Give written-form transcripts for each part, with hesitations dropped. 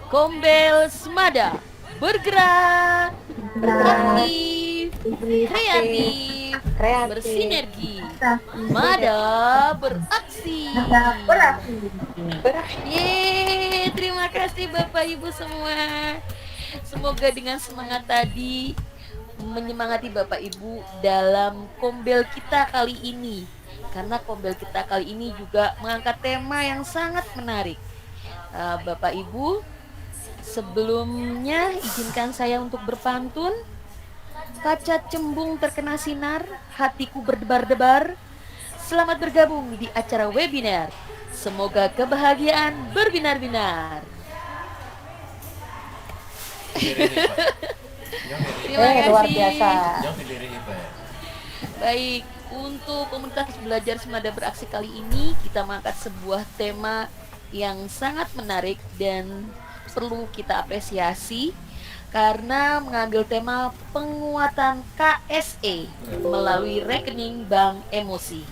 Kombel Semada, bergerak, beraktif, kreatif, bersinergi. Mada beraksi. Yeay, terima kasih Bapak Ibu semua. Semoga dengan semangat tadi menyemangati Bapak Ibu dalam kombel kita kali ini. Karena kombel kita kali ini juga mengangkat tema yang sangat menarik. Bapak Ibu, sebelumnya izinkan saya untuk berpantun. Kaca cembung terkena sinar, hatiku berdebar-debar. Selamat bergabung di acara webinar. Semoga kebahagiaan berbinar-binar. Terima kasih. Luar biasa. Baik, untuk komunitas belajar Semada Beraksi kali ini kita mengangkat sebuah tema yang sangat menarik dan perlu kita apresiasi karena mengambil tema penguatan KSE melalui rekening bank emosi.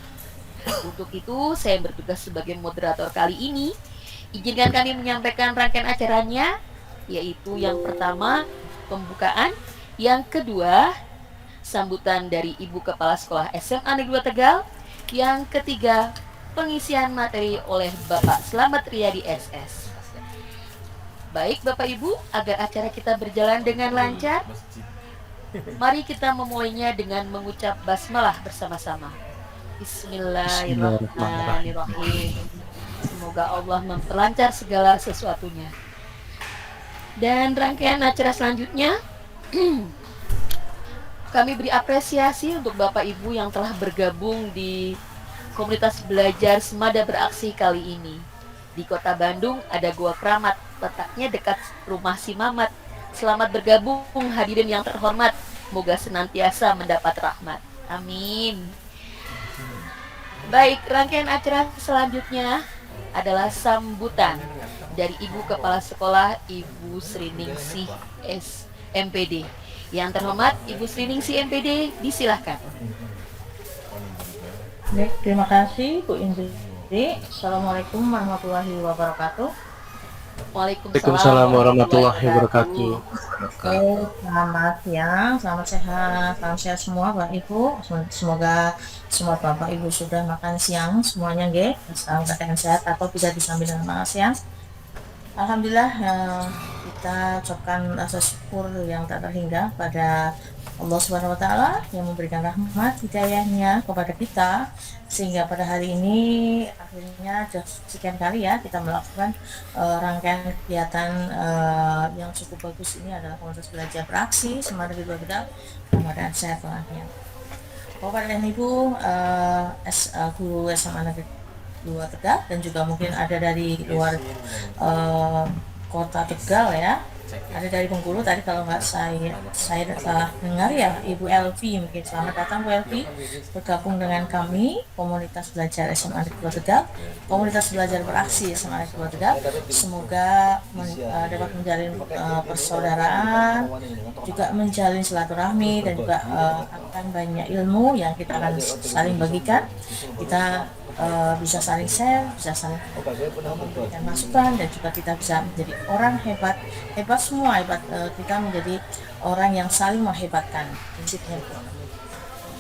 Untuk itu, saya bertugas sebagai moderator kali ini. Izinkan kami menyampaikan rangkaian acaranya, yaitu yang pertama, pembukaan, yang kedua, sambutan dari Ibu Kepala Sekolah SMA Negeri 2 Tegal, yang ketiga, pengisian materi oleh Bapak Slamet Riyadi SS. Baik Bapak Ibu, agar acara kita berjalan dengan lancar, mari kita memulainya dengan mengucap basmalah bersama-sama. Bismillahirrahmanirrahim. Semoga Allah memperlancar segala sesuatunya. Dan rangkaian acara selanjutnya kami beri apresiasi untuk Bapak Ibu yang telah bergabung di komunitas belajar Semada Beraksi kali ini. Di Kota Bandung ada Gua Keramat, letaknya dekat rumah Si Mamat. Selamat bergabung hadirin yang terhormat. Moga senantiasa mendapat rahmat. Amin. Baik, rangkaian acara selanjutnya adalah sambutan dari Ibu Kepala Sekolah Ibu Sriningsih MPD. Yang terhormat Ibu Sriningsih MPD, disilahkan. Baik, terima kasih Bu Indri. Assalamualaikum warahmatullahi wabarakatuh. Waalaikumsalam warahmatullahi wabarakatuh. Selamat siang, selamat sehat, salam sehat semua Bapak Ibu. Semoga semua Bapak Ibu sudah makan siang semuanya, salam keadaan sehat atau bisa disambil dengan makan siang. Alhamdulillah, kita ucapkan rasa syukur yang tak terhingga pada Allah Subhanahu wa Ta'ala yang memberikan rahmat hidayahnya kepada kita, sehingga pada hari ini akhirnya sekian kali ya kita melakukan rangkaian kegiatan yang cukup bagus. Ini adalah komunitas belajar beraksi Semada Negeri 2 Tegal, Ramadan sehat walafiat. Bapak dan Ibu guru SMA Negeri 2 Tegal dan juga mungkin ada dari luar kota Tegal ya, ada dari Bengkulu tadi kalau nggak saya salah dengar ya, Ibu Elvi. Mungkin selamat datang Bu Elvi bergabung dengan kami komunitas belajar SMA Negeri 2 Tegal, komunitas belajar beraksi SMA Negeri 2 Tegal. Semoga dapat menjalin persaudaraan, juga menjalin silaturahmi, dan juga akan banyak ilmu yang kita akan saling bagikan. Kita bisa saling share, bisa saling memberikan masukan, dan juga kita bisa menjadi orang hebat semua, kita menjadi orang yang saling menghebatkan, prinsipnya itu.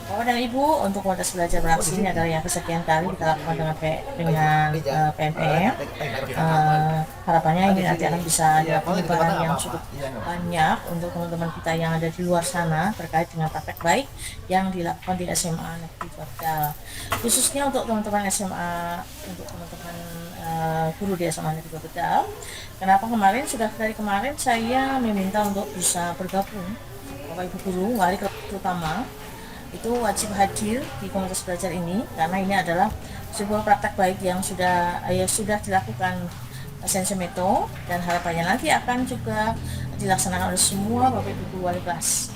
Bapak dan Ibu, untuk komunitas belajar beraksi ini adalah yang kesekian kali kita lakukan dengan PMM. Harapannya ini nanti akan bisa ada penyebaran yang cukup banyak untuk teman-teman kita yang ada di luar sana terkait dengan praktek baik yang dilakukan di SMA Negeri 2 Tegal. Khususnya untuk teman-teman SMA, untuk teman-teman guru di SMA Negeri 2 Tegal. Kenapa dari kemarin saya meminta untuk bisa bergabung Bapak Ibu guru, wali terutama itu wajib hadir di komunitas belajar ini, karena ini adalah sebuah praktek baik yang sudah dilakukan Sensemeto, dan harapannya nanti akan juga dilaksanakan oleh semua Bapak Ibu guru wali kelas.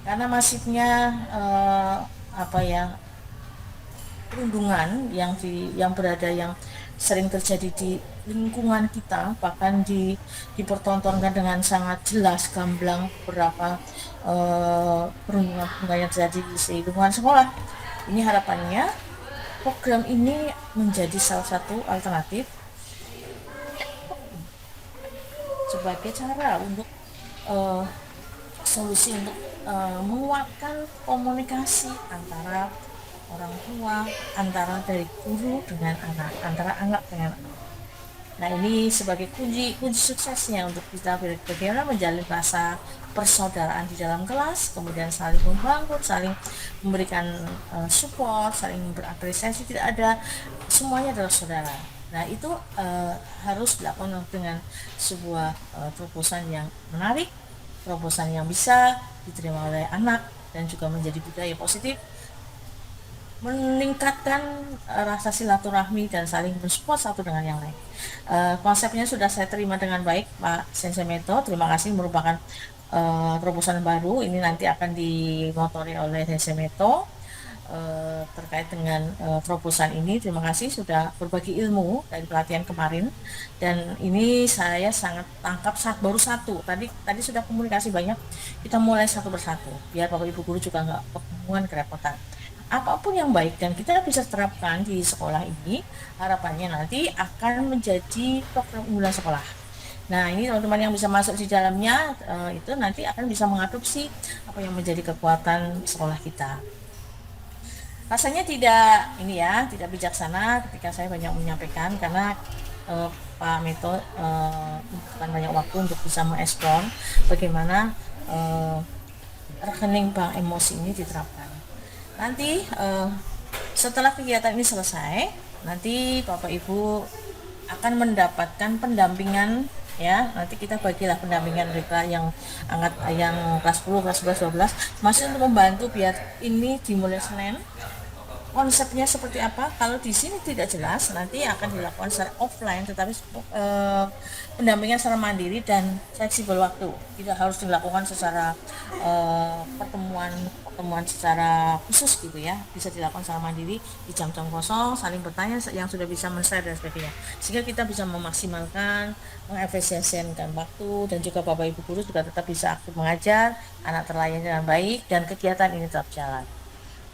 Karena masifnya perundungan yang sering terjadi di lingkungan kita, bahkan dipertontonkan dengan sangat jelas gamblang beberapa perundungan yang terjadi di lingkungan sekolah. Ini harapannya program ini menjadi salah satu alternatif berbagai cara untuk solusi untuk menguatkan komunikasi antara orang tua, antara dari guru dengan anak, antara anak dengan anak. Nah, ini sebagai kunci suksesnya untuk kita bagaimana menjalin rasa persaudaraan di dalam kelas, kemudian saling membangun, saling memberikan support, saling berapresiasi, tidak ada, semuanya adalah saudara. Nah, itu harus dilakukan dengan sebuah terobosan yang menarik, terobosan yang bisa diterima oleh anak dan juga menjadi budaya positif, meningkatkan rasa silaturahmi dan saling mensupport satu dengan yang lain. Konsepnya sudah saya terima dengan baik, Pak Sensei Meto. Terima kasih, merupakan terobosan baru. Ini nanti akan dimotori oleh Sensei Meto terkait dengan terobosan ini. Terima kasih sudah berbagi ilmu dari pelatihan kemarin. Dan ini saya sangat tangkap baru satu. Tadi sudah komunikasi banyak. Kita mulai satu persatu, biar Bapak Ibu guru juga nggak ketemuan kerepotan. Apapun yang baik dan kita bisa terapkan di sekolah ini, harapannya nanti akan menjadi program unggulan sekolah. Nah, ini teman-teman yang bisa masuk di dalamnya itu nanti akan bisa mengadopsi apa yang menjadi kekuatan sekolah kita. Rasanya tidak bijaksana ketika saya banyak menyampaikan, karena Pak Meto bukan banyak waktu untuk bisa mengeksplor bagaimana rekening bank emosi ini diterapkan. Nanti setelah kegiatan ini selesai, nanti Bapak Ibu akan mendapatkan pendampingan, ya. Nanti kita bagilah pendampingan mereka yang kelas 10, kelas 11, 12 masih untuk membantu biar ini dimulai Senin. Konsepnya seperti apa? Kalau di sini tidak jelas, nanti akan dilakukan secara offline, tetapi pendampingan secara mandiri dan fleksibel waktu. Tidak harus dilakukan secara pertemuan secara khusus gitu ya. Bisa dilakukan secara mandiri di jam-jam kosong, saling bertanya yang sudah bisa men-share dan sebagainya. Sehingga kita bisa memaksimalkan, mengefisiensikan waktu, dan juga Bapak Ibu guru juga tetap bisa aktif mengajar, anak terlayani dengan baik, dan kegiatan ini tetap jalan.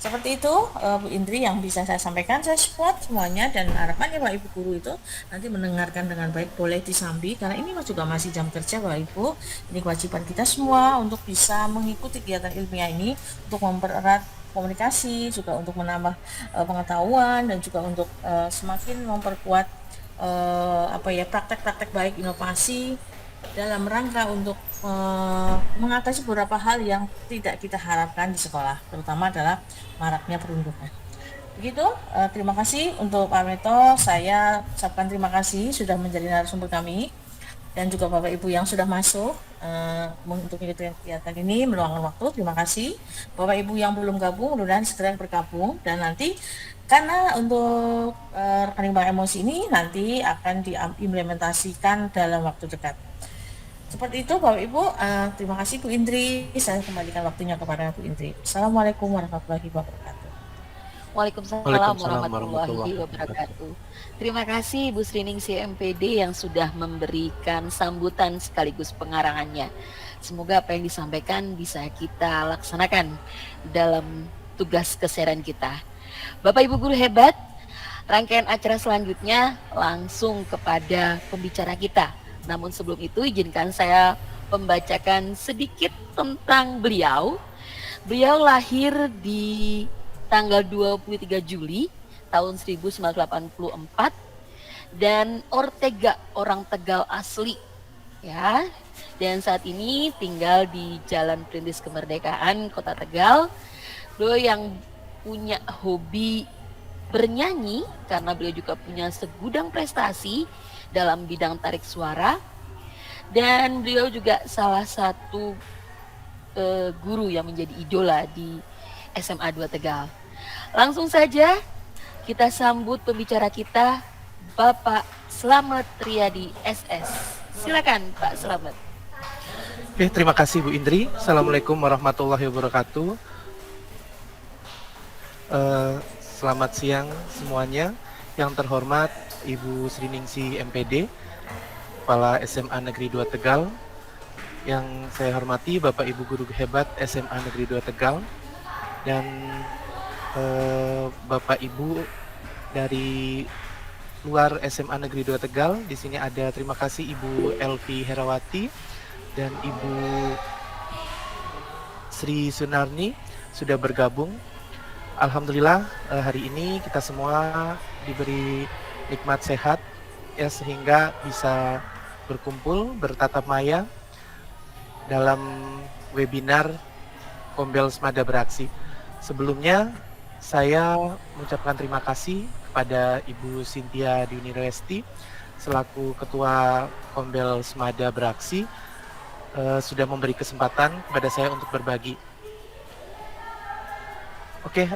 Seperti itu Bu Indri yang bisa saya sampaikan. Saya support semuanya dan harapannya Pak Ibu guru itu nanti mendengarkan dengan baik, boleh disambi karena ini juga masih jam kerja Pak Ibu. Ini kewajiban kita semua untuk bisa mengikuti kegiatan ilmiah ini, untuk mempererat komunikasi, juga untuk menambah pengetahuan, dan juga untuk semakin memperkuat praktek-praktek baik inovasi dalam rangka untuk mengatasi beberapa hal yang tidak kita harapkan di sekolah, terutama adalah maraknya perundungan. Begitu, terima kasih untuk Pak Meto. Saya ucapkan terima kasih sudah menjadi narasumber kami, dan juga Bapak Ibu yang sudah masuk untuk mengikuti kegiatan ini meluangkan waktu. Terima kasih. Bapak Ibu yang belum gabung, mudah-mudahan segera bergabung, dan nanti karena untuk rekening bank emosi ini nanti akan diimplementasikan dalam waktu dekat. Seperti itu Bapak Ibu, terima kasih Bu Indri. Saya kembalikan waktunya kepada Bu Indri. Assalamualaikum warahmatullahi wabarakatuh. Waalaikumsalam warahmatullahi wabarakatuh. Terima kasih Bu Sriningsi MPD yang sudah memberikan sambutan sekaligus pengarangannya. Semoga apa yang disampaikan bisa kita laksanakan dalam tugas keseharian kita. Bapak Ibu guru hebat, rangkaian acara selanjutnya langsung kepada pembicara kita. Namun sebelum itu izinkan saya membacakan sedikit tentang beliau. Beliau lahir di tanggal 23 Juli tahun 1984 dan Ortega, orang Tegal asli ya. Dan saat ini tinggal di Jalan Perintis Kemerdekaan, Kota Tegal. Beliau yang punya hobi bernyanyi karena beliau juga punya segudang prestasi dalam bidang tarik suara, dan beliau juga salah satu guru yang menjadi idola di SMA 2 Tegal. Langsung saja kita sambut pembicara kita, Bapak Slamet Riyadi SS. Silakan Pak Slamet. Oke, terima kasih Bu Indri. Assalamualaikum warahmatullahi wabarakatuh. Selamat siang semuanya. Yang terhormat Ibu Sriningsi MPD, Kepala SMA Negeri 2 Tegal. Yang saya hormati Bapak Ibu guru hebat SMA Negeri 2 Tegal, dan Bapak Ibu dari luar SMA Negeri 2 Tegal. Di sini ada terima kasih Ibu Elvi Herawati dan Ibu Sri Sunarni sudah bergabung. Alhamdulillah hari ini kita semua diberi nikmat sehat ya, sehingga bisa berkumpul bertatap maya dalam webinar Kombel Semada Beraksi. Sebelumnya saya mengucapkan terima kasih kepada Ibu Cynthia Dunirawesti selaku Ketua Kombel Semada Beraksi sudah memberi kesempatan kepada saya untuk berbagi. Oke,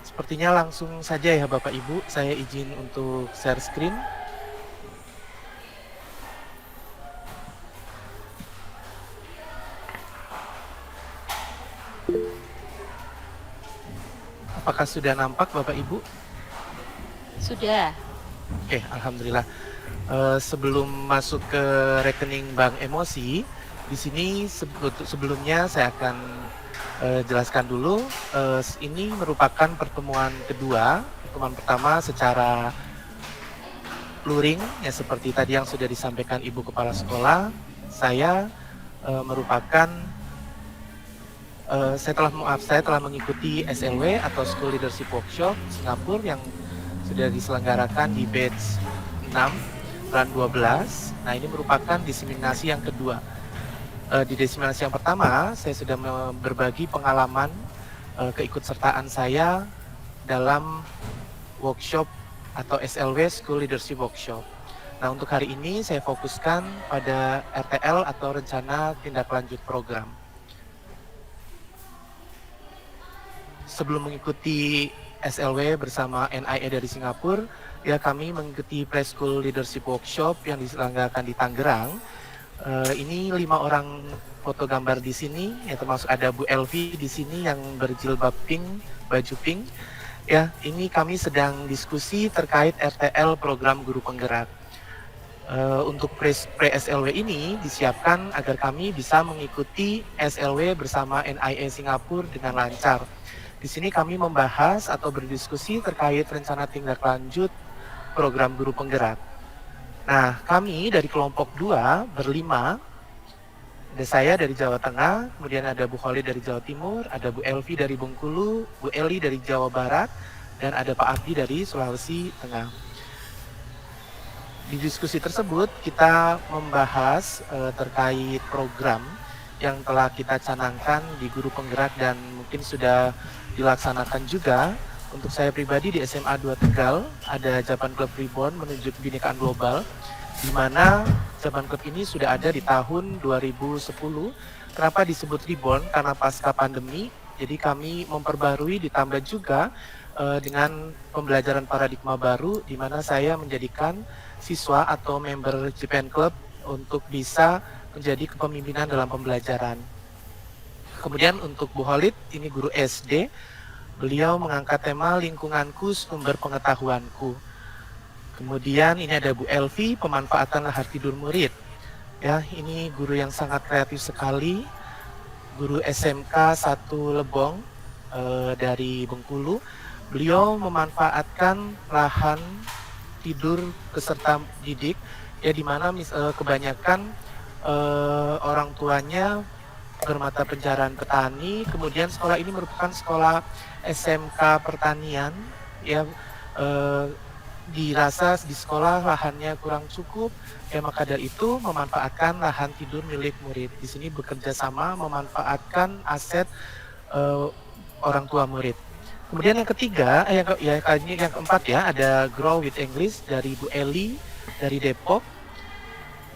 sepertinya langsung saja ya Bapak Ibu, saya izin untuk share screen. Apakah sudah nampak Bapak Ibu? Sudah. Oke, Alhamdulillah. Sebelum masuk ke rekening Bank Emosi, di sini sebelumnya saya akan jelaskan dulu. Ini merupakan pertemuan kedua. Pertemuan pertama secara luring, ya seperti tadi yang sudah disampaikan Ibu Kepala Sekolah. Saya merupakan saya telah mengikuti SLW atau School Leadership Workshop Singapura yang sudah diselenggarakan di batch 6 bulan 12. Nah, ini merupakan diseminasi yang kedua. Di diseminasi yang pertama, saya sudah berbagi pengalaman keikutsertaan saya dalam workshop atau SLW School Leadership Workshop. Nah, untuk hari ini saya fokuskan pada RTL atau Rencana Tindak Lanjut Program. Sebelum mengikuti SLW bersama NIE dari Singapura, ya kami mengikuti Preschool Leadership Workshop yang diselenggarakan di Tangerang. Ini 5 orang foto gambar di sini, ya termasuk ada Bu Elvi di sini yang berjilbab pink, baju pink. Ya, ini kami sedang diskusi terkait RTL program guru penggerak. Untuk pre-SLW ini disiapkan agar kami bisa mengikuti SLW bersama NIE Singapura dengan lancar. Di sini kami membahas atau berdiskusi terkait rencana tindak lanjut program guru penggerak. Nah, kami dari kelompok 2 berlima, ada saya dari Jawa Tengah, kemudian ada Bu Khalid dari Jawa Timur, ada Bu Elvi dari Bengkulu, Bu Eli dari Jawa Barat, dan ada Pak Abdi dari Sulawesi Tengah. Di diskusi tersebut kita membahas terkait program yang telah kita canangkan di guru penggerak dan mungkin sudah dilaksanakan juga. Untuk saya pribadi di SMA 2 Tegal ada Japan Club Reborn menuju kebinekaan global, di mana Japan Club ini sudah ada di tahun 2010. Kenapa disebut Reborn? Karena pasca pandemi, jadi kami memperbarui ditambah juga dengan pembelajaran paradigma baru, di mana saya menjadikan siswa atau member Japan Club untuk bisa menjadi kepemimpinan dalam pembelajaran. Kemudian untuk Bu Khalid, ini guru SD, beliau mengangkat tema lingkunganku sumber pengetahuanku. Kemudian ini ada Bu Elvi, pemanfaatan lahar tidur murid. Ya, ini guru yang sangat kreatif sekali, guru SMK 1 Lebong dari Bengkulu. Beliau memanfaatkan lahan tidur peserta didik, ya di mana kebanyakan orang tuanya bermata pencarian petani. Kemudian sekolah ini merupakan sekolah SMK pertanian, ya dirasa di sekolah lahannya kurang cukup, ya maka dari itu memanfaatkan lahan tidur milik murid. Di sini bekerja sama memanfaatkan aset orang tua murid. Kemudian yang ketiga, yang keempat ya, ada Grow with English dari Bu Eli dari Depok,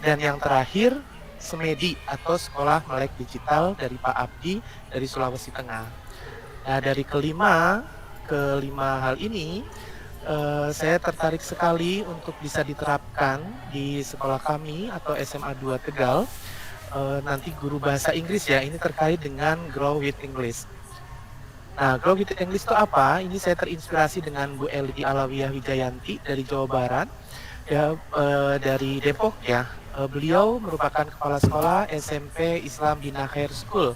dan yang terakhir Semedi atau Sekolah Melek Digital dari Pak Abdi dari Sulawesi Tengah. Nah, dari kelima hal ini saya tertarik sekali untuk bisa diterapkan di sekolah kami atau SMA 2 Tegal. Nanti guru bahasa Inggris ya, ini terkait dengan Grow with English. Nah, Grow with English itu apa? Ini saya terinspirasi dengan Bu Eli Alawiyah Wijayanti dari Jawa Barat, ya dari Depok ya. Beliau merupakan kepala sekolah SMP Islam Bina Khair School.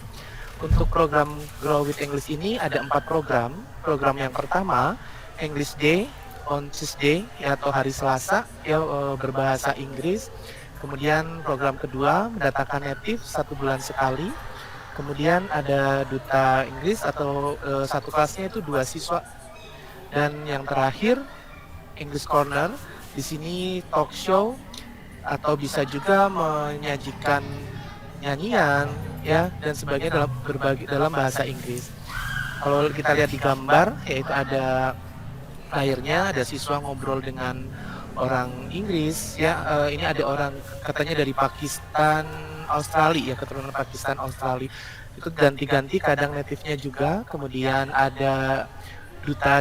Untuk program Grow with English ini ada 4 program. Program yang pertama, English Day on Tuesday ya, atau hari Selasa ya, berbahasa Inggris. Kemudian program kedua mendatangkan native 1 bulan sekali. Kemudian ada duta Inggris atau satu kelasnya itu 2 siswa. Dan yang terakhir English Corner. Di sini talk show atau bisa juga menyajikan nyanyian ya dan sebagainya dalam bahasa Inggris. Kalau kita lihat di gambar, yaitu ada layarnya, ada siswa ngobrol dengan orang Inggris ya. Ini ada orang katanya dari Pakistan, Australia ya, keturunan Pakistan, Australia. Itu ganti-ganti, kadang native-nya juga. Kemudian ada duta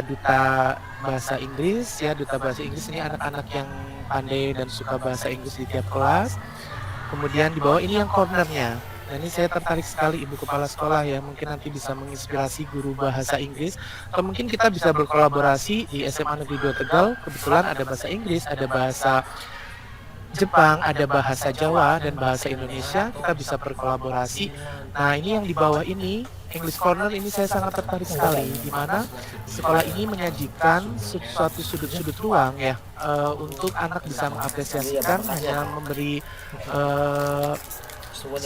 bahasa Inggris ya, duta bahasa Inggris ini anak-anak yang pandai dan suka bahasa Inggris di tiap kelas. Kemudian di bawah ini yang cornernya. Nah, ini saya tertarik sekali Ibu Kepala Sekolah ya, mungkin nanti bisa menginspirasi guru bahasa Inggris, atau mungkin kita bisa berkolaborasi di SMA Negeri 2 Tegal. Kebetulan ada bahasa Inggris, ada bahasa Jepang, ada bahasa Jawa dan bahasa Indonesia. Kita bisa berkolaborasi. Nah, ini yang di bawah ini English Corner ini saya sangat tertarik sekali, di mana sekolah ini menyajikan suatu sudut-sudut ruang ya, untuk anak bisa mengapresiasikan, hanya memberi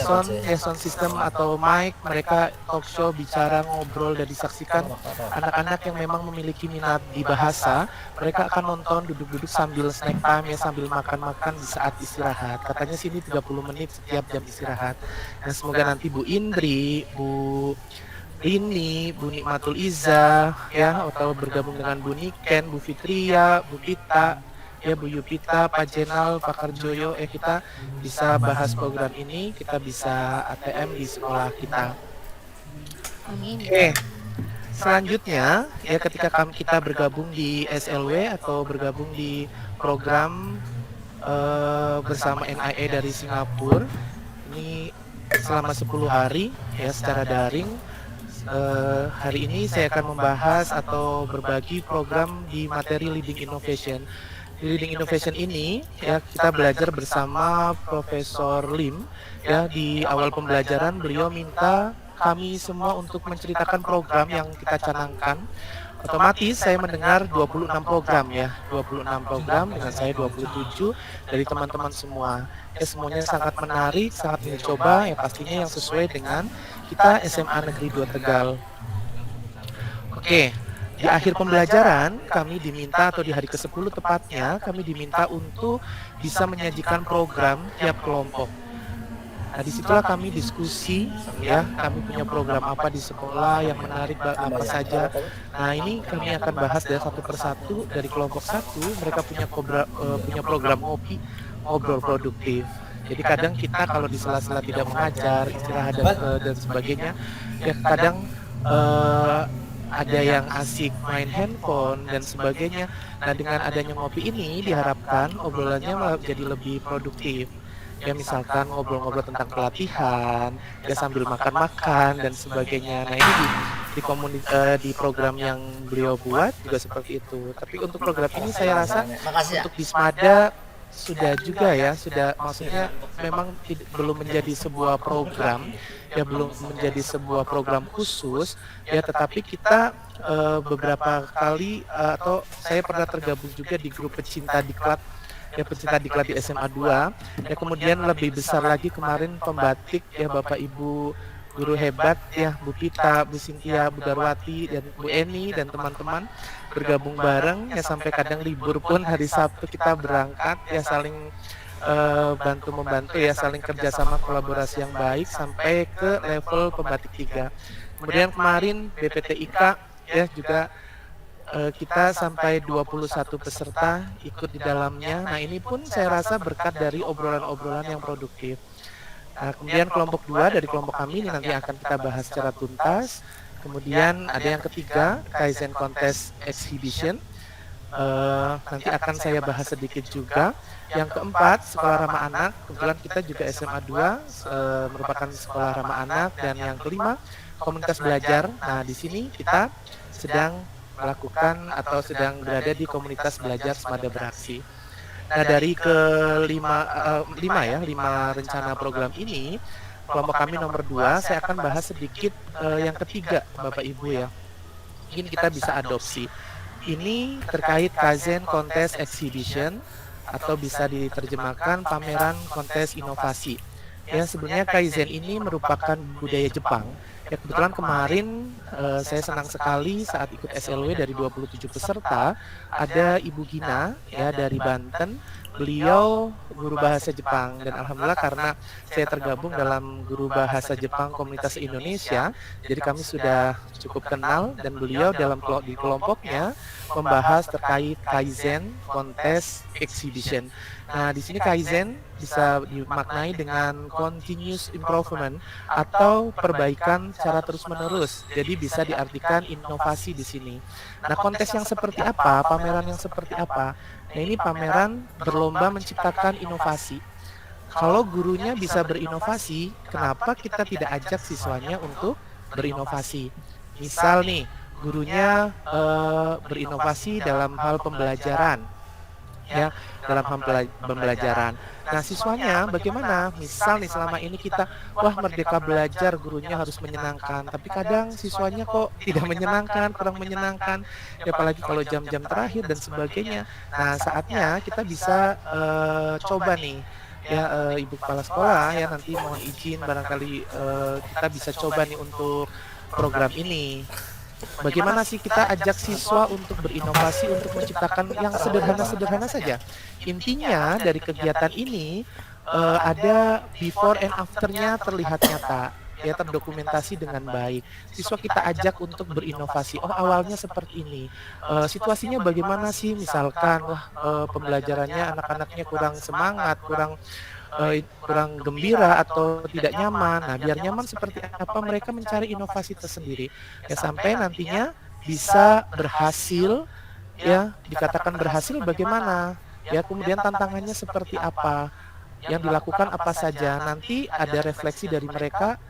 sound system atau mic, mereka talk show, bicara, ngobrol, dan disaksikan anak-anak yang memang memiliki minat di bahasa. Mereka akan nonton duduk-duduk sambil snack time ya, sambil makan-makan di saat istirahat. Katanya sini 30 menit setiap jam istirahat. Dan semoga nanti Bu Indri, Bu Rini, Bu Nikmatul Iza ya, atau bergabung dengan Bu Niken, Bu Fitria, Bu Pita ya, Bu Yupita, Pak Jenal, Pak Karjoyo, kita bisa bahas program ini, kita bisa ATM di sekolah kita. Amin. Oke. Selanjutnya ya, ketika kita bergabung di SLW atau bergabung di program bersama NIE dari Singapura, ini selama 10 hari ya secara daring. Hari ini saya akan membahas atau berbagi program di materi Leading Innovation. Di Leading Innovation ini ya, kita belajar bersama Profesor Lim ya. Di awal pembelajaran beliau minta kami semua untuk menceritakan program yang kita canangkan. Otomatis saya mendengar 26 program ya, 26 program dengan saya 27 dari teman-teman semua. Ya, semuanya sangat menarik, sangat mencoba ya, pastinya yang sesuai dengan kita SMA Negeri 2 Tegal. Oke. Di akhir pembelajaran kami diminta, atau di hari ke-10 tepatnya, kami diminta untuk bisa menyajikan program tiap kelompok. Nah, disitulah kami diskusi ya, kami punya program apa di sekolah yang menarik apa saja. Nah, ini kami akan bahas dari satu persatu. Dari kelompok 1 mereka punya program ngobrol produktif. Jadi kadang kita kalau di sela-sela tidak mengajar, istirahat dan sebagainya, ya kadang ada yang asik main handphone dan sebagainya. Nah, dengan adanya ngopi ini diharapkan obrolannya jadi lebih produktif. Ya, misalkan ngobrol-ngobrol tentang pelatihan, ya sambil makan-makan dan sebagainya. Nah, ini di program yang beliau buat juga seperti itu. Tapi untuk program ini saya rasa untuk Bismada sudah juga ya, sudah, maksudnya memang belum menjadi sebuah program ya, belum menjadi sebuah program khusus ya, tetapi kita beberapa kali atau saya pernah tergabung juga di grup pecinta diklat ya, pecinta diklat di SMA 2 ya. Kemudian lebih besar lagi kemarin pembatik ya, Bapak Ibu guru hebat ya, Bu Pita, Bu Sintia, Bu Darwati, dan Bu Eni dan teman-teman bergabung bareng ya, sampai kadang libur pun hari Sabtu kita berangkat ya, saling bantu-membantu ya, saling kerjasama kolaborasi yang baik sampai ke level pembatik 3. Kemudian kemarin BPTIK ya juga kita sampai 21 peserta ikut di dalamnya. Nah, ini pun saya rasa berkat dari obrolan-obrolan yang produktif. Nah, kemudian kelompok 2 dari kelompok kami ini nanti akan kita bahas secara tuntas. Kemudian ada yang ketiga, Kaizen Contest Exhibition. Nanti akan saya bahas sedikit juga. Yang keempat, Sekolah Ramah Anak. Kebetulan kita juga SMA 2 merupakan Sekolah Ramah Anak. Dan yang kelima, Komunitas Belajar. Nah, di sini kita sedang melakukan atau sedang berada di Komunitas Belajar Semada Beraksi. Nah, dari lima rencana program ini, kelompok kami nomor 2, saya akan bahas sedikit yang ketiga, Bapak Ibu ya. Mungkin kita bisa adopsi. ini terkait Kaizen Contest Exhibition atau bisa diterjemahkan pameran kontes inovasi. Ya, sebenarnya Kaizen ini merupakan budaya Jepang. Ya, kebetulan kemarin saya senang sekali saat ikut SLW dari 27 peserta, ada Ibu Gina ya dari Banten. Beliau guru bahasa Jepang dan alhamdulillah karena saya tergabung dalam guru bahasa Jepang komunitas Indonesia, jadi kami sudah cukup kenal dan beliau di kelompoknya membahas terkait Kaizen Contest Exhibition. Nah, di sini Kaizen bisa dimaknai dengan continuous improvement atau perbaikan secara terus-menerus. Jadi bisa diartikan inovasi di sini. Nah, kontes yang seperti apa, pameran yang seperti apa? Nah, ini pameran berlomba menciptakan inovasi. Kalau gurunya bisa berinovasi, kenapa kita tidak ajak siswanya untuk berinovasi? Misal nih, gurunya berinovasi dalam hal pembelajaran, ya, dalam hal pembelajaran. Nah, siswanya bagaimana? Misal nih selama ini kita, wah merdeka belajar, gurunya harus menyenangkan, tapi kadang siswanya kok tidak menyenangkan, kurang menyenangkan, ya, apalagi kalau jam-jam terakhir dan sebagainya. Nah, saatnya kita bisa coba nih, ya, Ibu Kepala Sekolah ya nanti mohon izin barangkali kita bisa coba nih untuk program ini. Bagaimana sih kita ajak siswa untuk berinovasi, untuk menciptakan yang sederhana-sederhana saja. Intinya dari kegiatan ini ada before and after-nya terlihat nyata, ya terdokumentasi dengan baik. Siswa kita ajak untuk berinovasi. Oh, awalnya seperti ini. Situasinya bagaimana sih? Misalkan, wah pembelajarannya anak-anaknya kurang semangat, kurang gembira atau tidak nyaman. Nah, biar nyaman seperti apa mereka mencari inovasi tersendiri. Ya sampai nantinya bisa berhasil, ya dikatakan berhasil bagaimana? Ya kemudian tantangannya seperti apa? Yang dilakukan apa saja? Nanti ada refleksi dari mereka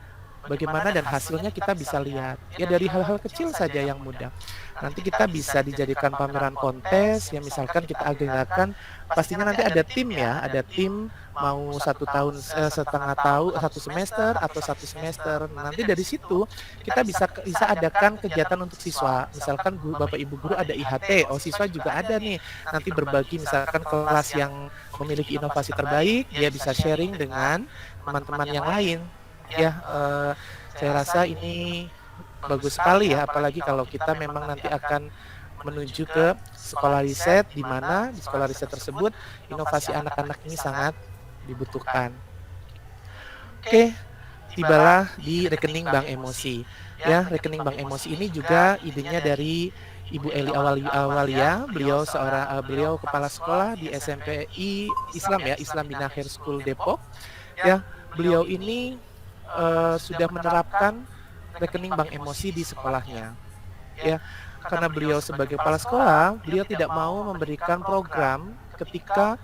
bagaimana dan hasilnya kita bisa lihat. Ya dari hal-hal kecil saja yang mudah. Nanti kita bisa dijadikan pameran kontes, ya misalkan kita agenda-kan, pastinya nanti ada tim ya, ada tim mau 1 tahun setengah tahun, 1 semester atau 1 semester. Nanti dari situ kita bisa adakan kegiatan untuk siswa. Misalkan Bapak Ibu guru ada IHT, oh siswa juga ada nih. Nanti berbagi misalkan kelas yang memiliki inovasi terbaik, dia bisa sharing dengan teman-teman yang lain. Ya, saya rasa ini bagus sekali ya, apalagi kalau kita memang nanti akan menuju ke sekolah riset, di mana di sekolah riset tersebut inovasi anak-anak ini sangat dibutuhkan. Oke, tibalah di rekening bank emosi. Ya, rekening bank emosi ini juga idenya dari Ibu Eli Awalia. Beliau kepala sekolah di SMPI Islam ya, Islam Bina High School Depok. Ya, beliau ini sudah menerapkan rekening bank emosi di sekolahnya. Ya, karena beliau sebagai kepala sekolah, beliau tidak mau memberikan program ketika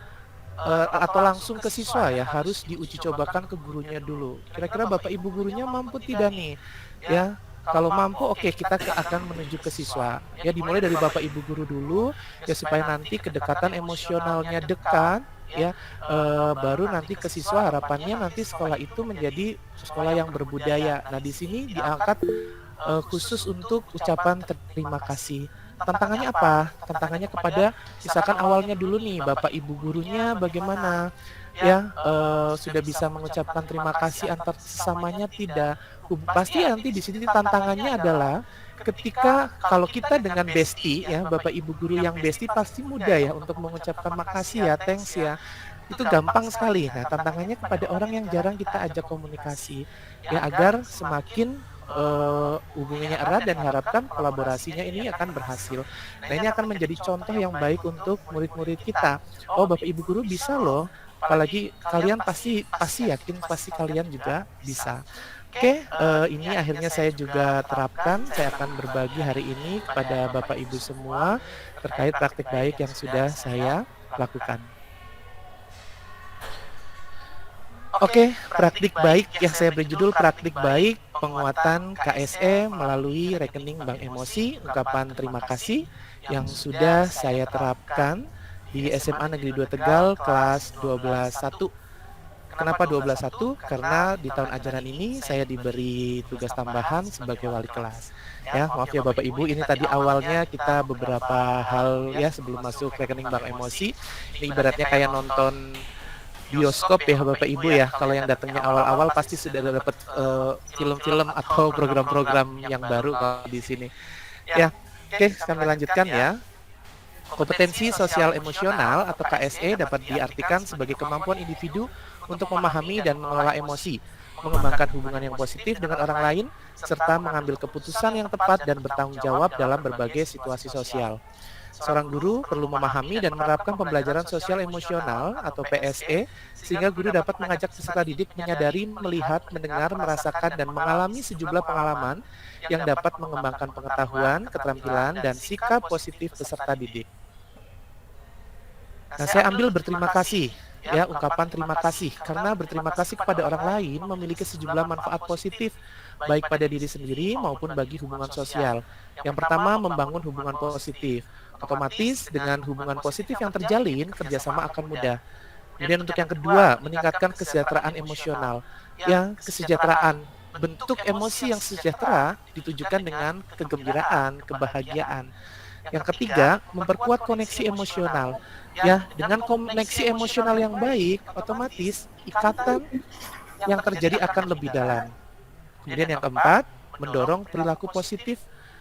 atau langsung ke siswa ya, harus diuji cobakan ke gurunya dulu. Kira-kira Bapak Ibu gurunya mampu tidak nih? Ya, kalau mampu oke, kita akan menuju ke siswa. Ya dimulai dari Bapak Ibu guru dulu ya supaya nanti kedekatan emosionalnya dekat ya, baru nanti ke siswa. Harapannya nanti sekolah itu menjadi sekolah yang berbudaya. Nah di sini diangkat khusus untuk ucapan terima kasih. Tantangannya apa? Tantangannya kepada misalkan awalnya dulu nih Bapak Ibu gurunya bagaimana ya, sudah bisa mengucapkan terima kasih antar sesamanya tidak? Pasti nanti di sini tantangannya adalah ketika kalau kita dengan bestie ya, Bapak Ibu guru yang bestie pasti mudah ya untuk mengucapkan makasih ya, thanks ya. Itu gampang sekali. Nah, tantangannya kepada orang yang jarang kita ajak komunikasi ya, agar semakin hubungannya erat dan harapkan kolaborasinya ini akan berhasil. Nah, ini akan menjadi contoh yang baik untuk murid-murid kita. Oh, Bapak Ibu guru bisa loh. Apalagi kalian pasti yakin pasti kalian juga bisa. Oke, ini akhirnya saya juga terapkan. Saya akan berbagi hari ini kepada Bapak Ibu semua terkait praktik baik yang sudah saya lakukan. Oke, praktik baik yang saya beri judul praktik baik penguatan KSE melalui rekening bank emosi, ungkapan terima kasih yang sudah saya terapkan di SMA Negeri 2 Tegal kelas 12-1. Kenapa 12.1? Karena di tahun ajaran ini saya diberi tugas tambahan sebagai wali kelas. Ya, maaf ya Bapak Ibu, ini tadi awalnya kita beberapa hal ya sebelum masuk rekening bank emosi. Ini ibaratnya kayak nonton bioskop ya Bapak Ibu ya. Kalau yang datangnya awal-awal pasti sudah dapat film-film atau program-program yang baru kalau di sini. Ya, oke, kami lanjutkan ya. Kompetensi sosial emosional atau KSE dapat diartikan sebagai kemampuan individu untuk memahami dan mengelola emosi, mengembangkan hubungan yang positif dengan orang lain, serta mengambil keputusan yang tepat dan bertanggung jawab dalam berbagai situasi sosial. Seorang guru perlu memahami dan menerapkan pembelajaran sosial emosional atau PSE sehingga guru dapat mengajak peserta didik menyadari, melihat, mendengar, merasakan, dan mengalami sejumlah pengalaman yang dapat mengembangkan pengetahuan, keterampilan, dan sikap positif peserta didik. Nah, saya ambil berterima kasih, ya, ungkapan terima kasih, karena berterima kasih kepada orang lain memiliki sejumlah manfaat positif, baik pada diri sendiri maupun bagi hubungan sosial. Yang pertama, membangun hubungan positif. Otomatis, dengan hubungan positif yang terjalin, kerjasama akan mudah. Kemudian untuk yang kedua, meningkatkan kesejahteraan emosional. Ya, kesejahteraan. Bentuk emosi yang sejahtera ditujukan dengan kegembiraan, kebahagiaan. Yang ketiga, memperkuat koneksi emosional. Ya, dengan koneksi emosional yang baik, otomatis ikatan yang terjadi akan lebih dalam. Kemudian yang keempat, mendorong perilaku positif.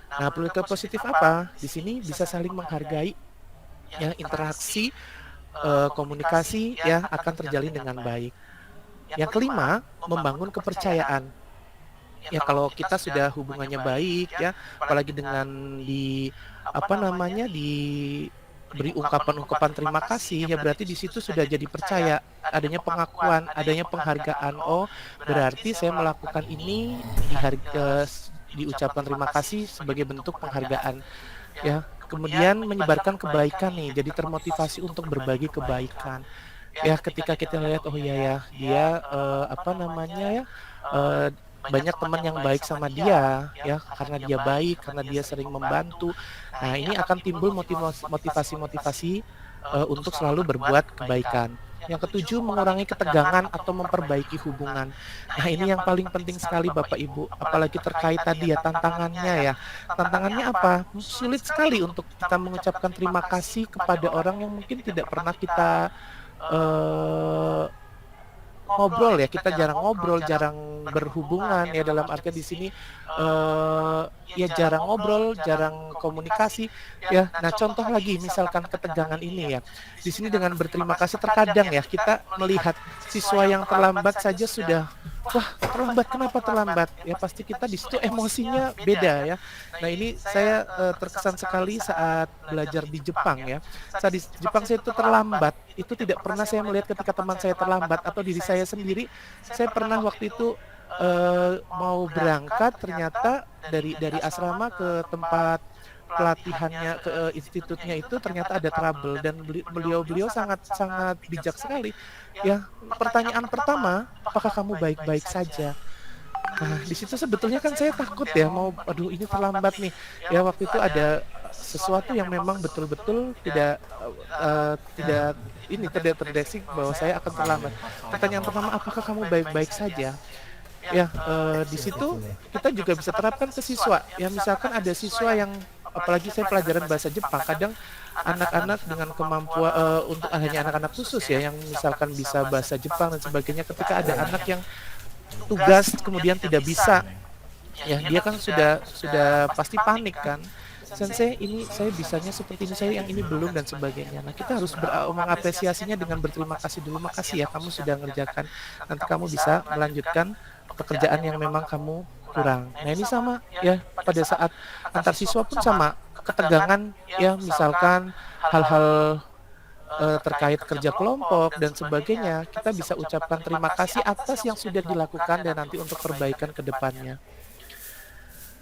Nah, perilaku positif apa? Di sini bisa saling menghargai, ya, interaksi, komunikasi ya akan terjalin dengan baik. Yang kelima, membangun kepercayaan. Ya, kalau kita sudah hubungannya baik ya, apalagi dengan diberi ungkapan-ungkapan terima kasih, ya berarti di situ sudah jadi percaya, adanya pengakuan, adanya penghargaan. Oh, berarti saya melakukan ini diucapkan terima kasih sebagai bentuk penghargaan. Ya, kemudian menyebarkan kebaikan nih, jadi termotivasi untuk berbagi kebaikan. Ya, ketika kita lihat, oh iya ya, dia banyak teman yang baik sama dia ya, karena dia baik, karena dia sering membantu. Nah, ini akan timbul motivasi untuk selalu berbuat kebaikan. Yang ketujuh, mengurangi ketegangan atau memperbaiki hubungan. Nah, ini yang paling penting sekali Bapak Ibu, apalagi terkait tadi ya tantangannya ya. Tantangannya apa? Sulit sekali untuk kita mengucapkan terima kasih kepada orang yang mungkin tidak pernah kita ngobrol ya, kita jarang ngobrol, jarang berhubungan ya, dalam artian di sini ya jarang ngobrol, jarang komunikasi ya. Nah, contoh lagi misalkan ketegangan ini ya. Di sini dengan berterima kasih terkadang ya kita melihat siswa yang terlambat saja sudah wah, terlambat, kenapa terlambat? Ya pasti kita di situ emosinya beda ya. Nah, ini saya terkesan sekali saat belajar di Jepang ya. Saat di Jepang saya itu terlambat, itu tidak pernah saya melihat ketika teman saya terlambat atau diri saya sendiri. Saya pernah waktu itu mau berangkat, ternyata dari asrama ke tempat pelatihannya, ke institutnya itu ternyata ada trouble, dan beliau sangat bijak sekali. Ya, pertanyaan pertama, apakah kamu baik-baik saja? Nah, di situ sebetulnya kan saya takut ya, aduh ini terlambat nih. Ya, waktu itu ada sesuatu yang memang betul-betul tidak terdeteksi bahwa saya akan terlambat. Pertanyaan pertama, apakah kamu baik-baik saja? Ya, di situ kita juga bisa terapkan ke siswa. Ya, misalkan ada siswa yang, apalagi saya pelajaran bahasa Jepang, kadang anak-anak dengan kemampuan untuk hanya anak-anak khusus ya, yang misalkan bisa bahasa Jepang dan sebagainya, ketika ada anak yang tugas kemudian tidak bisa, ya dia kan sudah pasti panik kan. Sensei, ini saya bisanya seperti ini, saya yang ini belum, dan sebagainya. Nah, kita harus mengapresiasinya dengan berterima kasih dulu. Makasih ya, kamu sudah mengerjakan, nanti kamu bisa melanjutkan pekerjaan yang memang kamu kurang. Nah, ini sama ya, pada saat antar siswa pun sama, ketegangan ya, misalkan hal-hal terkait kerja kelompok dan sebagainya, kita bisa ucapkan terima kasih atas yang sudah dilakukan dan nanti untuk perbaikan ke depannya.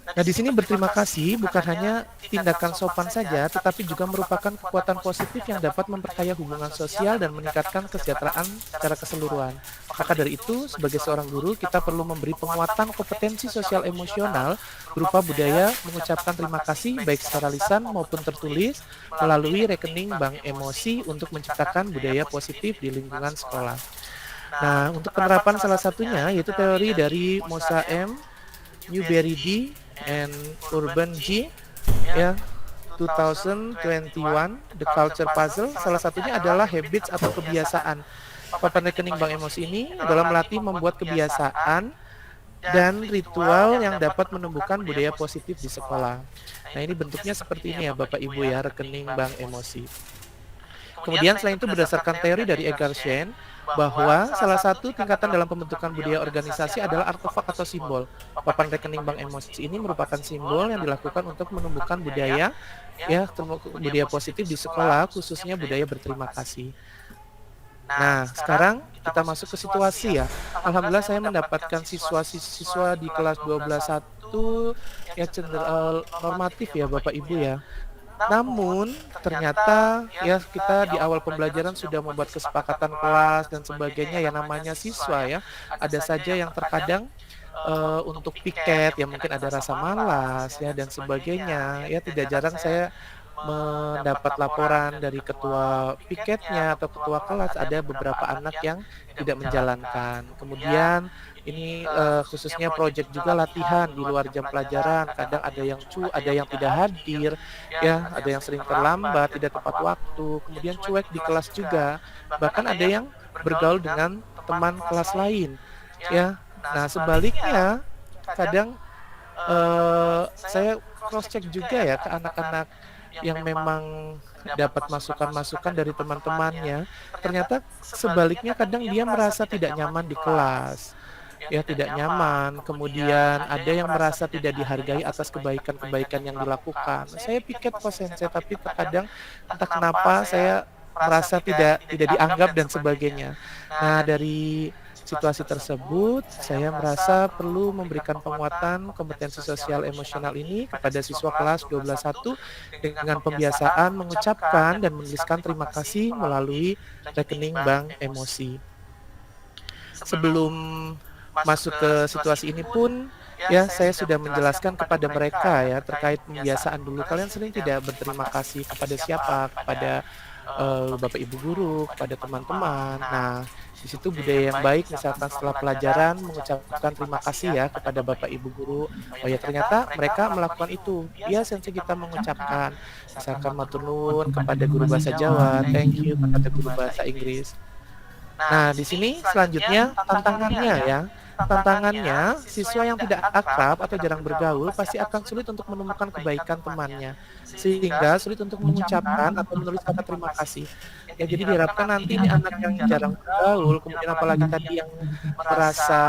Nah, di sini berterima kasih bukan hanya tindakan sopan saja, tetapi juga merupakan kekuatan positif yang dapat memperkaya hubungan sosial dan meningkatkan kesejahteraan secara keseluruhan. Maka dari itu, sebagai seorang guru, kita perlu memberi penguatan kompetensi sosial emosional berupa budaya mengucapkan terima kasih baik secara lisan maupun tertulis melalui rekening bank emosi untuk menciptakan budaya positif di lingkungan sekolah. Nah, untuk penerapan salah satunya yaitu teori dari Mosa M, Newberry D, and Urban G, ya, 2021, The Culture Puzzle. Salah satunya adalah habits atau kebiasaan. Papan rekening bank emosi ini dalam melatih membuat kebiasaan dan ritual yang dapat menumbuhkan budaya positif di sekolah. Nah, ini bentuknya seperti ini ya Bapak Ibu ya, rekening bank emosi. Kemudian selain itu berdasarkan teori dari Egarchen bahwa salah satu tingkatan dalam pembentukan budaya organisasi adalah artefak atau simbol. Papan rekening bank emosi ini merupakan simbol yang dilakukan untuk menumbuhkan budaya budaya positif di sekolah, khususnya budaya berterima kasih. Nah, sekarang kita masuk ke situasi ya. Alhamdulillah saya mendapatkan siswa-siswa di kelas 12.1 ya cenderung normatif ya Bapak Ibu ya. Namun ternyata ya kita di awal pembelajaran sudah membuat kesepakatan kelas dan sebagainya ya, namanya siswa ya. Ada saja yang terkadang untuk piket ya mungkin ada rasa malas ya dan sebagainya ya. Tidak jarang saya mendapat laporan dari ketua piketnya atau ketua kelas ada beberapa anak yang tidak menjalankan. Kemudian ini khususnya proyek juga latihan di luar jam pelajaran, kadang ada yang ada yang tidak hadir ya, ada yang sering terlambat, tidak tepat waktu, kemudian cuek di kelas juga, bahkan ada yang bergaul dengan teman kelas lain ya. Nah, sebaliknya kadang saya cross check juga ya ke anak-anak yang memang dapat masukan-masukan dari teman-temannya, ternyata sebaliknya kadang dia merasa tidak nyaman di kelas, ya tidak nyaman, kemudian ada yang merasa tidak dihargai atas kebaikan-kebaikan yang dilakukan. Saya piket kosense, tapi terkadang entah kenapa saya merasa tidak dianggap dan sebagainya. Nah, dari situasi tersebut, saya merasa perlu memberikan penguatan kompetensi sosial emosional ini kepada siswa kelas 12.1 dengan pembiasaan mengucapkan dan menuliskan terima kasih melalui rekening bank emosi. Sebelum masuk ke situasi ini pun, ya saya sudah menjelaskan kepada mereka ya terkait pembiasaan dulu. Kalian sering tidak berterima kasih kepada siapa? Kepada Bapak Ibu guru, kepada teman-teman. Nah, di situ budaya yang baik misalkan setelah pelajaran mengucapkan terima kasih ya kepada Bapak Ibu guru. Oh ya, ternyata mereka melakukan itu. Ya, sensei kita mengucapkan misalkan matur nuwun kepada guru bahasa Jawa, thank you kepada guru bahasa Inggris. Nah, di sini selanjutnya tantangannya ya. Tantangannya, siswa yang tidak akrab atau jarang bergaul pasti akan sulit untuk menemukan kebaikan temannya, sehingga sulit untuk mengucapkan atau menulis kata terima kasih. Ya, jadi diharapkan nanti ini anak yang jarang bergaul, kemudian apalagi tadi yang merasa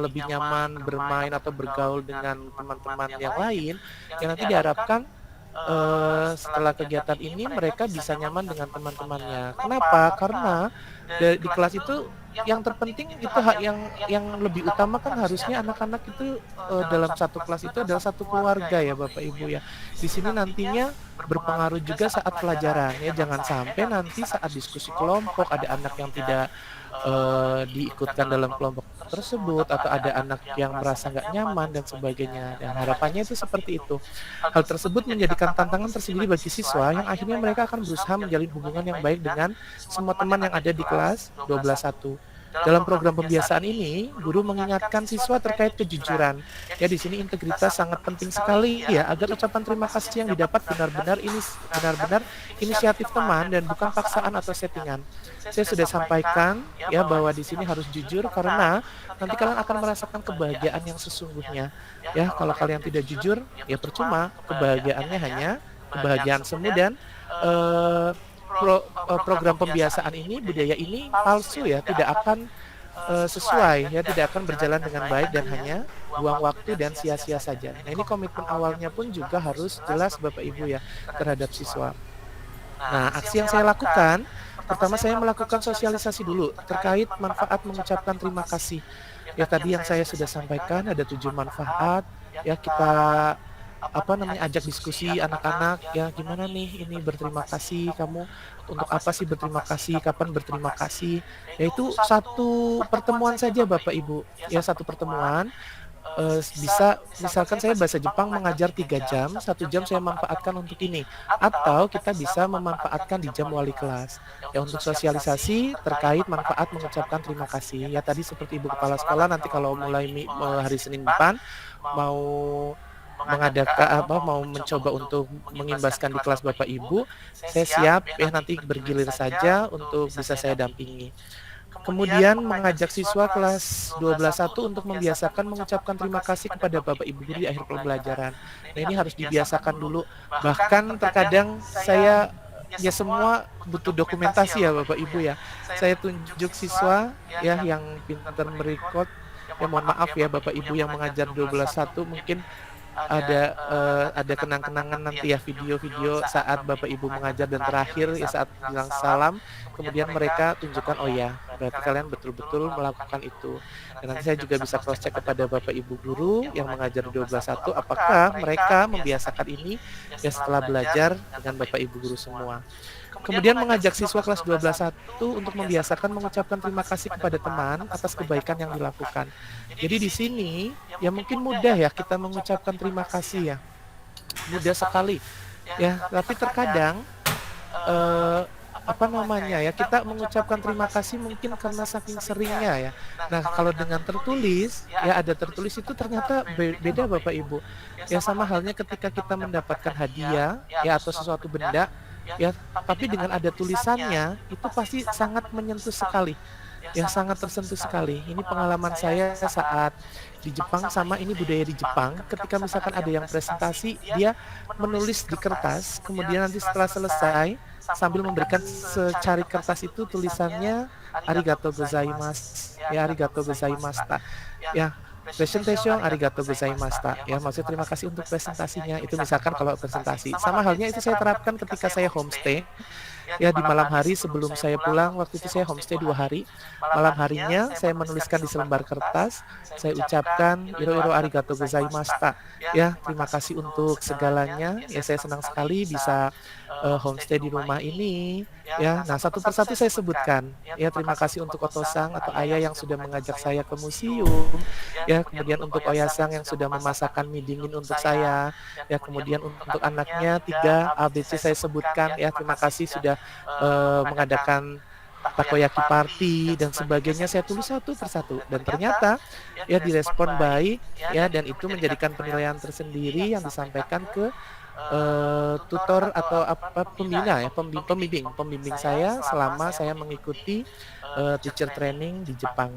lebih nyaman bermain atau bergaul dengan teman-teman yang lain, ya nanti diharapkan setelah kegiatan ini mereka bisa nyaman dengan teman-temannya. Kenapa? Karena di kelas itu yang terpenting itu yang lebih utama kan harusnya anak-anak itu dalam satu kelas itu adalah satu keluarga ya Bapak Ibu ya. Di sini nantinya berpengaruh juga saat pelajaran ya, jangan sampai nanti saat diskusi kelompok ada anak yang tidak diikutkan dalam kelompok tersebut atau ada anak yang merasa nggak nyaman dan sebagainya. Dan harapannya itu seperti itu. Hal tersebut menjadikan tantangan tersendiri bagi siswa yang akhirnya mereka akan berusaha menjalin hubungan yang baik dengan semua teman yang ada di kelas 12.1. Dalam program pembiasaan ini, guru mengingatkan siswa terkait kejujuran. Ya, di sini integritas sangat penting sekali ya, agar ucapan terima kasih yang didapat benar-benar inisiatif teman dan bukan paksaan atau settingan. Saya sudah sampaikan ya bahwa di sini harus jujur karena nanti kalian akan merasakan kebahagiaan yang sesungguhnya. Ya, kalau kalian tidak jujur, ya percuma. Kebahagiaannya hanya kebahagiaan semu dan program pembiasaan ini, budaya ini palsu ya, tidak akan sesuai ya, tidak akan berjalan dengan baik dan hanya buang waktu dan sia-sia saja. Nah, ini komitmen awalnya pun juga harus jelas Bapak Ibu ya terhadap siswa. Nah, aksi yang saya lakukan, pertama saya melakukan sosialisasi dulu terkait manfaat mengucapkan terima kasih. Ya, tadi yang saya sudah sampaikan ada 7 manfaat ya, kita ajak diskusi anak-anak ya, gimana nih ini berterima kasih, kamu untuk apa sih berterima kasih, kapan berterima kasih, yaitu satu pertemuan saja Bapak Ibu ya, satu pertemuan bisa misalkan saya bahasa Jepang mengajar 3 jam, 1 jam saya manfaatkan untuk ini, atau kita bisa memanfaatkan di jam wali kelas ya untuk sosialisasi terkait manfaat mengucapkan terima kasih ya. Tadi seperti Ibu Kepala Sekolah nanti kalau mulai hari Senin depan mau mengadakan mau mencoba untuk mengimbaskan di kelas Bapak Ibu, saya siap ya nanti bergilir saja untuk bisa saya dampingi. Kemudian mengajak siswa kelas 12-1 untuk membiasakan mengucapkan terima kasih kepada Bapak Ibu guru di akhir pembelajaran. Nah, ini harus dibiasakan dulu. Bahkan terkadang saya ya semua butuh dokumentasi ya Bapak Ibu ya. Saya tunjuk siswa ya yang pintar merecord. Ya mohon maaf ya Bapak Ibu yang mengajar 12-1 mungkin ada kenang-kenangan nanti ya video-video saat Bapak Ibu mengajar dan terakhir ya saat bilang salam kemudian mereka tunjukkan oh ya berarti kalian betul-betul melakukan itu. Dan nanti saya juga bisa cross check kepada Bapak Ibu guru yang mengajar 12-1 apakah mereka membiasakan ini ya setelah belajar dengan Bapak Ibu guru semua. Kemudian mengajak siswa kelas 12-1 untuk membiasakan mengucapkan terima kasih kepada teman atas kebaikan yang dilakukan. Jadi di sini ya mungkin mudah ya kita mengucapkan terima kasih ya. Mudah sekali. Ya, tapi terkadang kita mengucapkan terima kasih mungkin karena saking seringnya ya. Nah, kalau dengan tertulis ya ada tertulis itu ternyata beda Bapak Ibu. Ya sama halnya ketika kita mendapatkan hadiah ya atau sesuatu benda ya, tapi dengan ada tulisannya itu pasti sangat menyentuh sekali. Ya sangat tersentuh sekali. Ini pengalaman saya saat di Jepang sama ini budaya di Jepang. Ketika misalkan ada yang presentasi, dia menulis di kertas, kemudian nanti setelah selesai sambil memberikan secari kertas itu tulisannya arigatou gozaimasu. Ya arigatou gozaimashita. Ya presentation arigatou gozaimashita. Ya maksudnya terima kasih untuk presentasinya. Itu misalkan kalau presentasi. Sama halnya itu saya terapkan ketika saya homestay. Ya di malam hari sebelum saya pulang, waktu itu saya homestay 2 hari. Malam harinya saya menuliskan di selembar kertas, saya ucapkan iro arigatou gozaimashita. Ya, terima kasih untuk segalanya. Ya saya senang sekali bisa homestay di rumah ini. Ya, nah satu persatu saya sebutkan. Ya terima kasih untuk Otosang atau ayah yang sudah mengajak saya ke museum. Ya kemudian untuk Oyasang yang sudah memasakkan mie dingin untuk saya. Ya kemudian untuk anaknya 3 ABC saya sebutkan. Ya terima kasih sudah mengadakan takoyaki party dan sebagainya, saya tulis satu persatu dan ternyata ya direspon baik ya dan itu menjadikan penilaian tersendiri yang disampaikan ke tutor atau pembina ya pembimbing saya selama saya mengikuti teacher training di Jepang.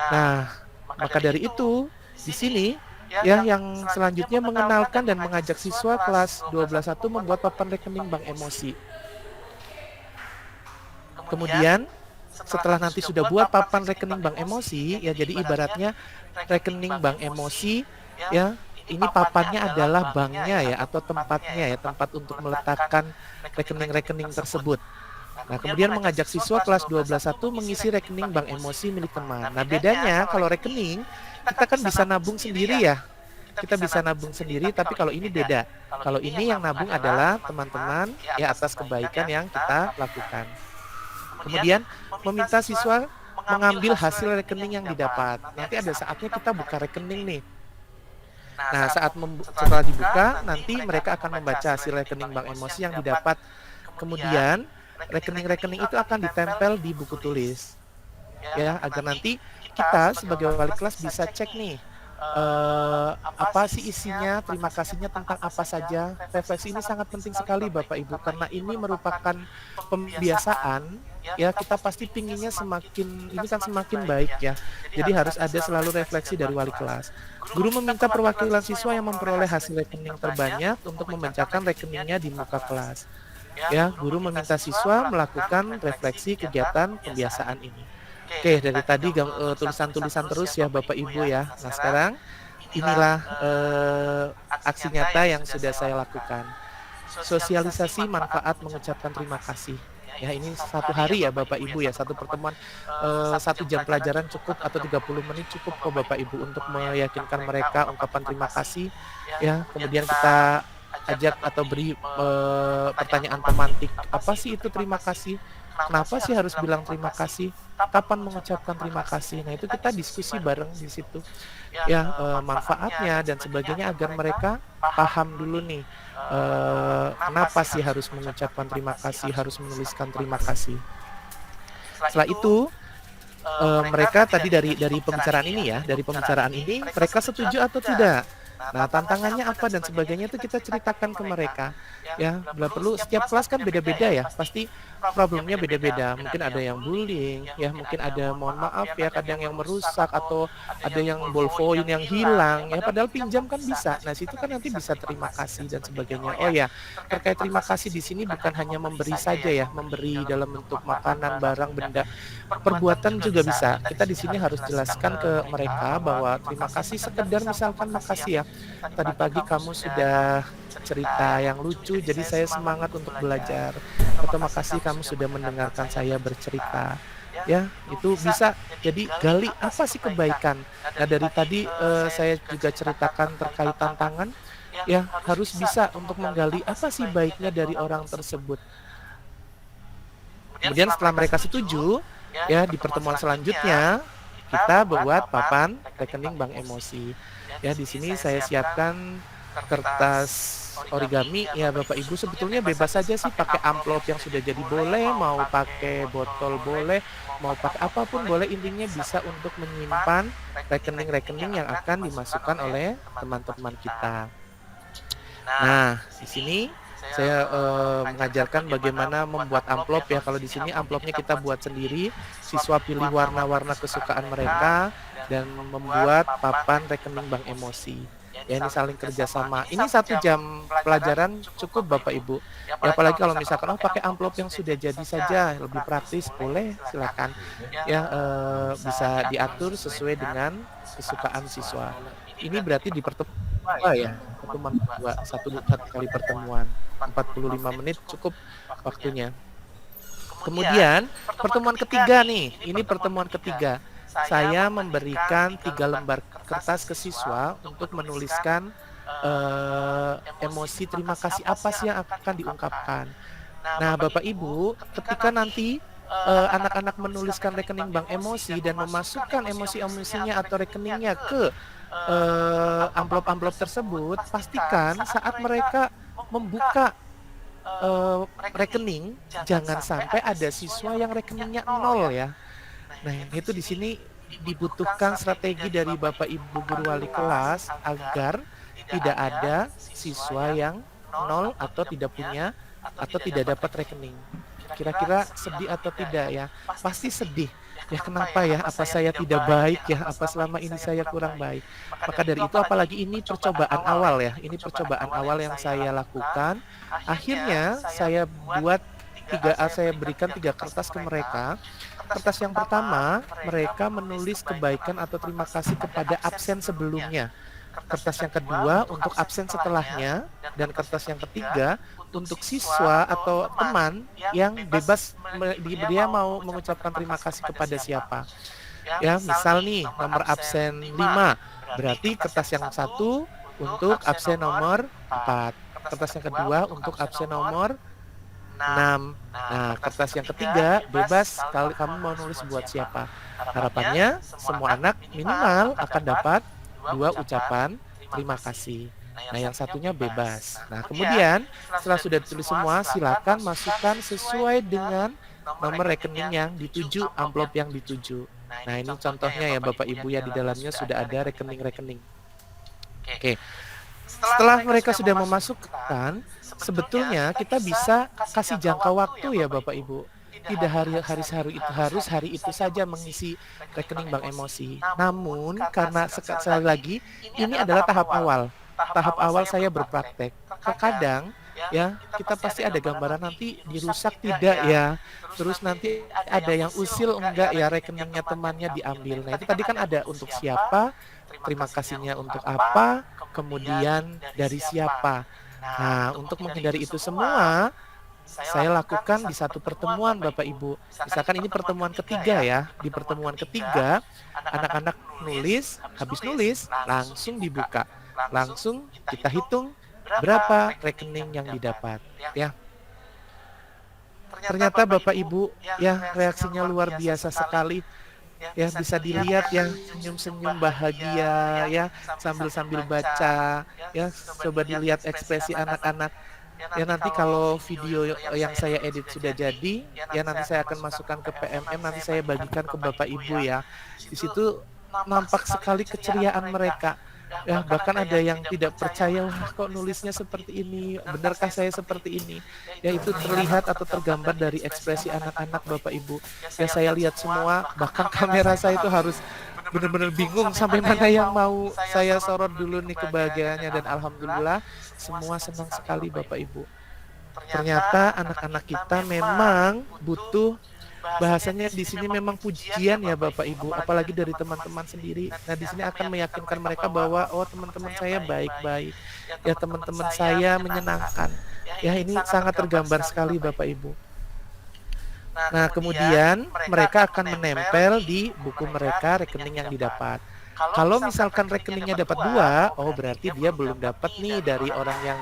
Nah, maka dari itu di sini ya yang selanjutnya mengenalkan dan mengajak siswa kelas 12-1 membuat papan rekening bank emosi. Kemudian setelah nanti sudah buat papan rekening bank emosi ya jadi ibaratnya rekening bank emosi ya ini papannya adalah banknya ya atau tempatnya ya tempat untuk meletakkan rekening-rekening tersebut. Nah kemudian mengajak siswa kelas 12-1 mengisi rekening bank emosi milik teman. Nah bedanya kalau rekening kita kan bisa nabung sendiri ya. Kita bisa nabung sendiri tapi kalau ini beda. Kalau ini yang nabung adalah teman-teman ya atas kebaikan yang kita lakukan. Kemudian meminta siswa mengambil hasil rekening yang didapat. Nanti ada saatnya kita buka rekening nih. Nah, setelah dibuka, nanti mereka akan membaca hasil rekening bank emosi yang didapat. Kemudian rekening-rekening itu akan ditempel di buku tulis. Ya, agar nanti kita sebagai wali kelas bisa cek nih apa sih isinya, terima kasihnya tentang apa saja. Refleksi ini sangat penting sekali Bapak Ibu karena ini merupakan pembiasaan ya kita pasti pinginnya semakin baik ya. Jadi harus ada selalu refleksi dari wali kelas. Guru meminta perwakilan siswa yang memperoleh hasil rekening terbanyak untuk membacakan rekeningnya di muka kelas. Ya, guru meminta siswa melakukan refleksi kegiatan pembiasaan ini. Oke, dari tadi tulisan-tulisan terus ya Bapak Ibu ya. Nah sekarang inilah aksi nyata yang sudah saya lakukan. Sosialisasi manfaat mengucapkan terima kasih. Ya ini 1 hari ya Bapak Ibu ya, satu pertemuan 1 jam pelajaran cukup atau 30 menit cukup kok Bapak Ibu untuk meyakinkan mereka ungkapan terima kasih. Ya kemudian kita ajak atau beri pertanyaan pemantik. Apa sih itu terima kasih? kenapa sih harus bilang terima kasih? Kapan mengucapkan terima kasih? Nah, itu kita diskusi bareng di situ. Ya, manfaatnya dan sebagainya agar mereka paham dulu nih, kenapa sih harus mengucapkan terima kasih, harus menuliskan terima kasih. Setelah itu, mereka tadi dari pembicaraan ini ya, dari pembicaraan ini mereka setuju atau tidak. Nah, tantangannya apa dan sebagainya itu kita ceritakan ke mereka. Ya, bila perlu setiap kelas kan beda-beda ya, pasti problemnya beda-beda. Mungkin ada yang bullying, ya mungkin ada mohon maaf ya, kadang yang merusak atau ada yang ballpoint yang hilang ya, padahal pinjam kan bisa. Nah, situ kan nanti bisa terima kasih dan sebagainya. Oh ya, terkait terima kasih di sini bukan hanya memberi saja ya, memberi dalam bentuk makanan, barang, benda. Perbuatan juga bisa. Kita di sini harus jelaskan ke mereka bahwa terima kasih sekedar misalkan makasih ya. Tadi pagi kamu sudah cerita yang lucu, jadi saya semangat untuk belajar. Atau makasih kamu sudah mendengarkan saya bercerita. Ya, itu bisa jadi gali apa sih kebaikan. Nah, dari tadi saya juga ceritakan terkait tantangan. Ya, harus bisa untuk menggali apa sih baiknya dari orang tersebut. Kemudian setelah mereka setuju, ya di pertemuan selanjutnya kita buat papan rekening bank emosi. Ya, di sini saya siapkan kertas origami ya Bapak Ibu, sebetulnya bebas saja sih, pakai amplop yang sudah jadi boleh, mau pakai botol boleh, mau pakai apapun boleh, intinya bisa untuk menyimpan rekening-rekening yang akan dimasukkan oleh teman-teman kita. Nah, di sini saya mengajarkan bagaimana membuat amplop ya. Kalau di sini amplopnya kita buat sendiri, siswa pilih warna-warna kesukaan mereka dan membuat papan rekening bank emosi. Ya, ini saling kerjasama. Ini 1 jam pelajaran cukup Bapak Ibu. Ya, apalagi kalau misalkan pakai amplop yang sudah jadi saja lebih praktis, boleh silakan. Ya, bisa diatur sesuai dengan kesukaan siswa. Ini berarti di pertemuan ya, pertemuan kedua, satu kali pertemuan, 45 menit cukup waktunya. Kemudian pertemuan ketiga nih, ini pertemuan ketiga. Saya memberikan 3 lembar kertas ke siswa untuk menuliskan emosi terima kasih apa sih yang akan diungkapkan. Nah, Bapak Ibu, ketika nanti anak-anak menuliskan rekening bank emosi dan memasukkan emosi-emosinya atau rekeningnya ke amplop-amplop tersebut, pastikan saat mereka membuka rekening, jangan sampai ada siswa yang rekeningnya 0 ya. Nah, itu di sini dibutuhkan strategi dari Bapak Ibu guru wali kelas agar tidak ada siswa yang 0 atau tidak punya atau tidak dapat rekening. Kira-kira sedih atau tidak ya? Pasti sedih. Ya, kenapa ya? Apa saya tidak baik ya? Apa selama ini saya kurang baik? Maka dari itu, apalagi ini percobaan awal ya. Ini percobaan awal yang saya lakukan. Akhirnya saya saya berikan 3 kertas ke mereka. Kertas yang pertama, mereka menulis kebaikan atau terima kasih kepada absen sebelumnya. Kertas yang kedua untuk absen setelahnya, dan kertas yang ketiga untuk siswa atau teman yang bebas dia mau mengucapkan terima kasih kepada siapa. Ya, misal nih nomor absen 5, berarti kertas yang satu untuk absen nomor 4. Kertas yang kedua untuk absen nomor 6. Nah, kertas yang ketiga bebas kalau kamu mau nulis buat siapa. Harapannya semua anak minimal akan dapat 2 ucapan terima kasih. Nah, yang satunya bebas. Nah, kemudian setelah sudah ditulis semua, silakan masukkan sesuai dengan nomor rekening yang dituju, amplop yang dituju. Nah, ini contohnya ya Bapak Ibu ya, di dalamnya sudah ada rekening-rekening. Oke. Setelah mereka sudah memasukkan, sebetulnya kita bisa kasih jangka waktu ya Bapak Ibu. Tidak harus hari itu saja mengisi rekening bank emosi. Namun karena sekali lagi ini adalah tahap awal. Tahap awal saya berpraktek. Terkadang ya kita pasti ada gambaran nanti dirusak tidak ya. Terus nanti ada yang usil enggak ya, rekeningnya temannya diambil. Nah, itu tadi kan ada untuk siapa, terima kasihnya untuk apa, kemudian dari siapa. Nah, untuk menghindari itu semua, saya lakukan di satu pertemuan Bapak Ibu. Misalkan ini pertemuan ketiga ya. Di pertemuan ketiga, anak-anak nulis, habis nulis, langsung dibuka. Langsung kita hitung berapa rekening yang didapat. Ya. Ternyata Bapak Ibu ya reaksinya luar biasa sekali. Ya bisa dilihat ya senyum-senyum bahagia ya sambil-sambil baca ya, coba dilihat ekspresi anak-anak. Ya nanti kalau video yang saya edit sudah jadi, ya nanti saya akan masukkan ke PMM, nanti saya bagikan ke Bapak Ibu ya. Di situ nampak sekali keceriaan mereka. Ya bahkan ada yang tidak percaya, wah kok nulisnya seperti ini, benarkah saya seperti ini? Ya itu terlihat atau tergambar dari ekspresi anak-anak Bapak Ibu. Ya saya lihat semua, bahkan kamera saya itu harus benar-benar bingung sampai mana yang mau saya sorot dulu nih kebahagiaannya, dan alhamdulillah semua senang sekali Bapak Ibu. Ternyata anak-anak kita memang butuh, bahasanya di sini memang pujian ya Bapak Ibu, apalagi dari teman-teman sendiri. Nah di sini akan meyakinkan mereka bahwa oh teman-teman saya baik-baik, ya teman-teman saya menyenangkan. Ya ini sangat tergambar sekali Bapak Ibu. Nah kemudian mereka akan menempel di buku mereka rekening yang didapat. Kalau misalkan rekeningnya dapat 2, oh berarti dia belum dapat nih dari orang yang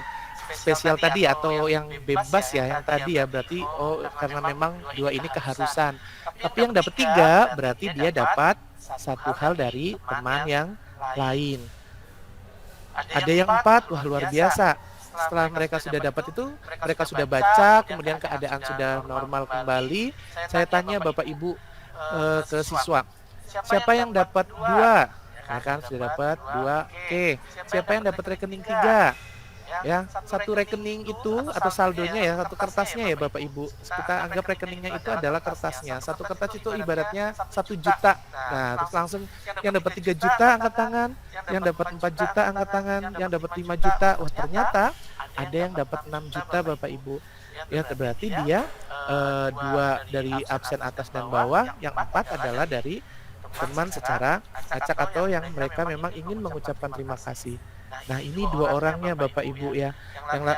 spesial tadi atau yang bebas ya, yang tadi ya, berarti oh karena memang 2 ini keharusan. Tapi yang dapat 3 berarti dia dapat satu hal dari teman yang lain. Ada yang 4, wah luar biasa. Setelah mereka sudah dapat itu, mereka sudah baca, kemudian keadaan sudah normal kembali. Saya tanya Bapak Ibu ke siswa, siapa yang dapat 2? Nah kan sudah dapat 2. Oke, siapa yang dapat rekening 3? Ya, satu rekening itu atau saldonya ya, satu kertasnya ya Bapak Ibu. Kita anggap rekeningnya itu adalah kertasnya. Satu kertas itu ibaratnya 1 juta. Nah, terus langsung yang dapat 3 juta angkat tangan, yang dapat 4 juta angkat tangan, yang dapat 5 juta. Wah, ternyata ada yang dapat 6 juta Bapak Ibu. Ya, berarti dia 2 dari absen atas dan bawah, yang 4 adalah dari teman secara acak atau yang mereka memang ingin mengucapkan terima kasih. Nah ini 2 orangnya Bapak Ibu ya,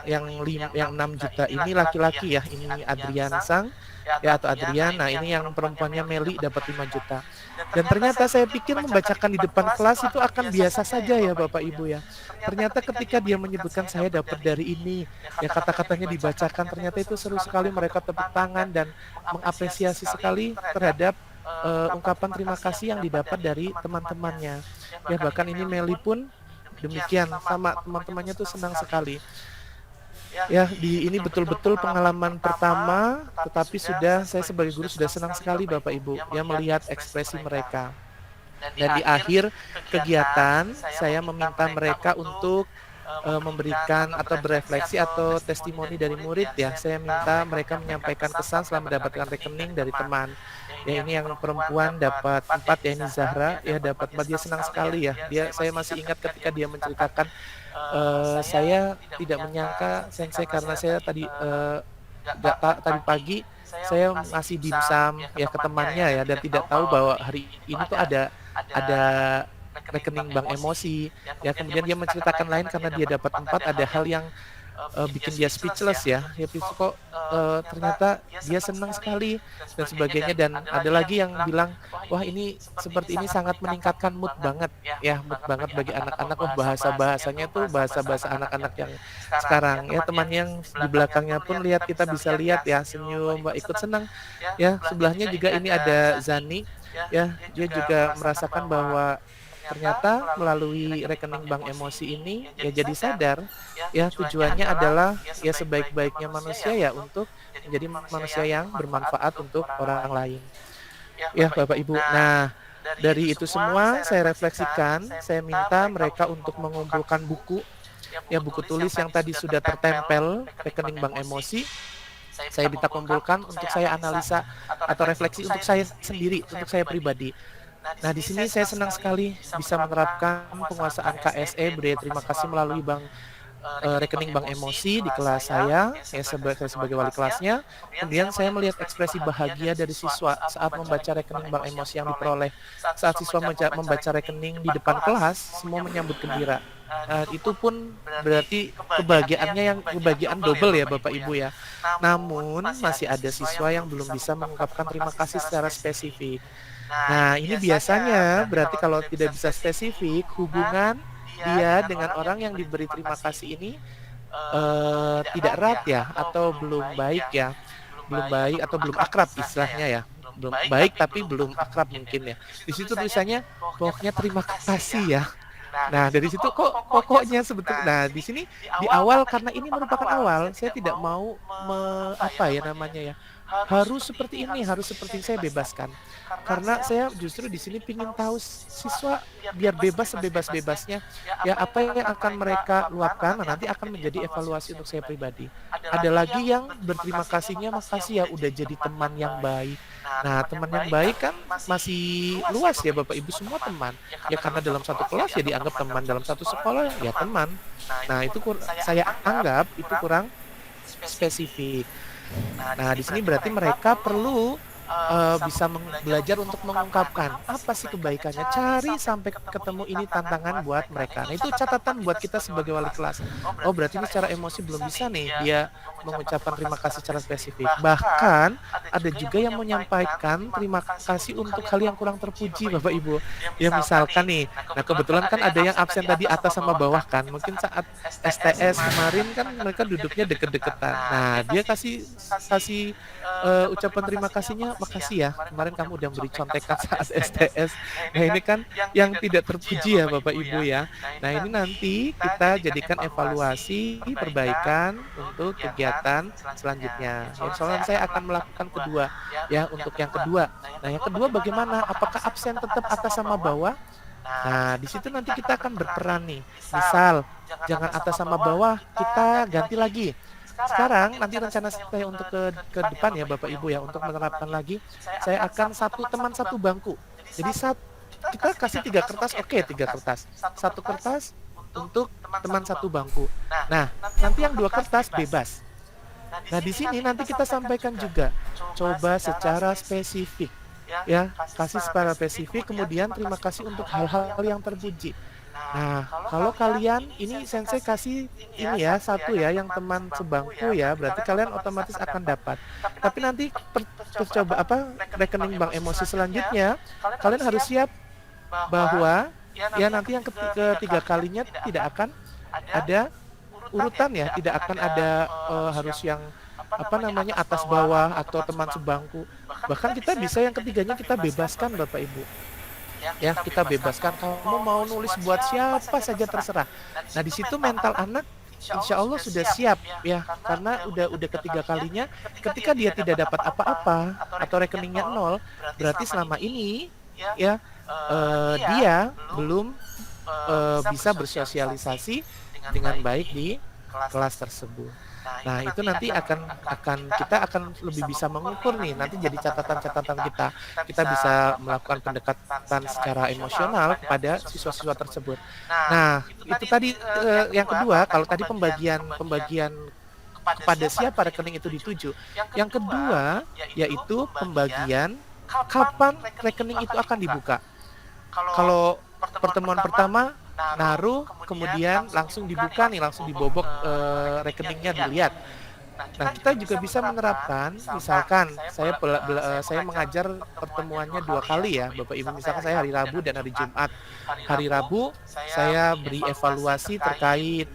yang 6 juta ini laki-laki ya, ini Adrian Sang ya atau Adrian. Nah ini yang perempuannya Meli dapat 5 juta. Dan ternyata saya pikir membacakan di depan kelas itu akan biasa saja ya Bapak Ibu ya. Ternyata ketika dia menyebutkan saya dapat dari ini, ya kata-katanya dibacakan, ternyata itu seru sekali, mereka tepuk tangan dan mengapresiasi sekali terhadap ungkapan terima kasih yang didapat dari teman-temannya. Ya bahkan ini Meli pun demikian, sama teman-temannya tuh senang sekali. Ya ini betul-betul pengalaman pertama, tetapi saya sebagai guru sudah senang sekali Bapak Ibu ya melihat ekspresi mereka. Dan di akhir kegiatan saya meminta mereka untuk memberikan atau berefleksi atau testimoni dari murid ya. Saya minta mereka menyampaikan kesan setelah mendapatkan rekening dari teman. Ya ini yang perempuan dapat 4 ya, ini Zahra ya dapat 4, dia senang sekali ya. Saya masih ingat ketika dia menceritakan, saya tidak menyangka Sensei, karena saya tadi pagi saya ngasih dimsum ya ke temannya ya, dan tidak tahu bahwa hari ini tuh ada rekening bank emosi ya. Kemudian dia menceritakan lain karena dia dapat 4, ada hal yang bikin dia speechless ya kok ternyata dia senang sekali dan sebagainya. Dan ada lagi yang bilang, wah ini seperti ini sangat meningkatkan mood banget ya, mood banget bagi anak-anak. Wah bahasanya tuh bahasa anak-anak yang sekarang ya. Teman yang di belakangnya pun lihat, kita bisa lihat ya, senyum, ikut senang ya. Sebelahnya juga ini ada Zani ya, dia juga merasakan bahwa ternyata melalui rekening bank emosi ini ya jadi sadar ya, tujuannya adalah ya sebaik-baiknya manusia ya untuk menjadi manusia yang bermanfaat untuk orang lain ya Bapak Ibu. Nah dari itu semua saya refleksikan, saya minta mereka untuk mengumpulkan buku ya, buku tulis yang tadi sudah tertempel rekening bank emosi. Saya minta kumpulkan untuk saya analisa atau refleksi untuk saya sendiri, untuk saya pribadi. Nah di sini saya senang sekali bisa menerapkan penguasaan KSE, budaya terima kasih, melalui rekening bank emosi di kelas saya ya, sebagai wali kelasnya. Kemudian saya melihat ekspresi bahagia dari siswa saat membaca rekening bank emosi yang diperoleh. Saat siswa membaca rekening di depan kelas, semua menyambut gembira. Itu pun berarti kebahagiaan double ya Bapak Ibu ya. Namun masih ada siswa yang belum bisa mengungkapkan terima kasih secara spesifik. Nah ini biasanya berarti kalau tidak bisa spesifik, hubungan dia dengan orang yang diberi terima kasih ini tidak erat ya, atau belum baik ya. belum baik atau belum akrab istilahnya ya, belum baik tapi belum akrab mungkin ya. Di situ tulisannya pokoknya terima kasih ya. Nah, dari situ kok pokoknya sebetulnya. Nah, di sini di awal karena ini merupakan awal, saya tidak mau apa ya namanya ya. Harus seperti ini, harus seperti ini, saya bebaskan. Karena saya justru di sini ingin tahu siswa biar bebas sebebas-bebasnya. Ya apa yang akan mereka luapkan, nah, nanti akan menjadi evaluasi untuk saya pribadi. Ada lagi yang berterima kasihnya, makasih ya udah jadi teman yang baik. Nah, teman yang baik kan masih luas ya Bapak Ibu, semua teman. Ya karena dalam satu kelas ya dianggap teman, dalam satu sekolah ya teman. Nah, itu saya anggap itu kurang spesifik. Nah, di sini berarti mereka perlu bisa belajar untuk mengungkapkan apa sih kebaikannya, cari sampai ketemu. Ini tantangan buat mereka. Nah, itu catatan buat kita sebagai wali kelas. Oh, berarti ini secara emosi belum bisa nih dia mengucapkan terima kasih secara spesifik. Bahkan ada juga yang menyampaikan terima kasih untuk hal yang kurang terpuji, Bapak Ibu. Ya misalkan nih, nah kebetulan kan ada yang absen tadi atas sama bawah kan. Mungkin saat STS kemarin kan mereka duduknya deket-deketan. Nah, dia kasih ucapan terima kasihnya, makasih ya kemarin kamu udah beri contekan saat STS. Nah, ini kan yang tidak terpuji ya Bapak Ibu ya. Nah, ini nanti kita jadikan evaluasi perbaikan untuk kegiatan selanjutnya. Ya, soalnya saya akan melakukan kedua ya, untuk yang kedua. Nah, yang kedua bagaimana? Apakah absen tetap atas sama bawah? Nah, di situ nanti kita akan berperan nih. Misal, jangan atas sama bawah, kita ganti lagi. Sekarang nanti rencana saya untuk ke depan ya Bapak Ibu ya, untuk menerapkan lagi, saya akan satu teman satu bangku. Jadi kita kasih 3 kertas, oke 3 kertas. 1 kertas untuk teman satu bangku. Nah, nanti yang 2 kertas bebas. Nah, di sini nanti kita sampaikan juga, coba secara spesifik ya, kasih secara spesifik, kemudian terima kasih untuk hal-hal yang terpuji. Nah, kalau kalian ini sensei kasih ini ya, satu ya yang teman sebangku ya, berarti kalian otomatis akan dapat. Tapi nanti percoba rekening bank emosi selanjutnya, kalian harus siap bahwa ya nanti yang ketiga kalinya tidak akan ada urutan ya, tidak akan ada harus yang atas bawah atau teman sebangku. Bahkan kita bisa yang ketiganya kita bebaskan Bapak Ibu. Ya, kita bebaskan, kamu mau nulis buat siapa saja terserah. Nah, di situ mental anak insya Allah sudah siap ya, karena udah ketiga kalinya. Ketika dia tidak dapat apa-apa atau rekeningnya 0, berarti selama ini ya dia belum bisa bersosialisasi dengan baik di kelas tersebut. Nah, itu nanti kita akan lebih bisa mengukur nih, nanti jadi catatan-catatan kita bisa melakukan pendekatan secara emosional kepada siswa-siswa tersebut. Nah, itu tadi yang kedua, kalau tadi pembagian kepada siapa rekening itu dituju. Yang kedua yaitu pembagian kapan rekening itu akan dibuka. Kalau pertemuan pertama naruh, kemudian langsung dibuka nih, langsung dibobok rekeningnya dilihat. Nah, kita juga bisa menerapkan, misalkan saya mengajar pertemuannya 2 kali ya Bapak Ibu, misalkan saya hari Rabu dan hari Jumat. Hari Rabu saya beri evaluasi terkait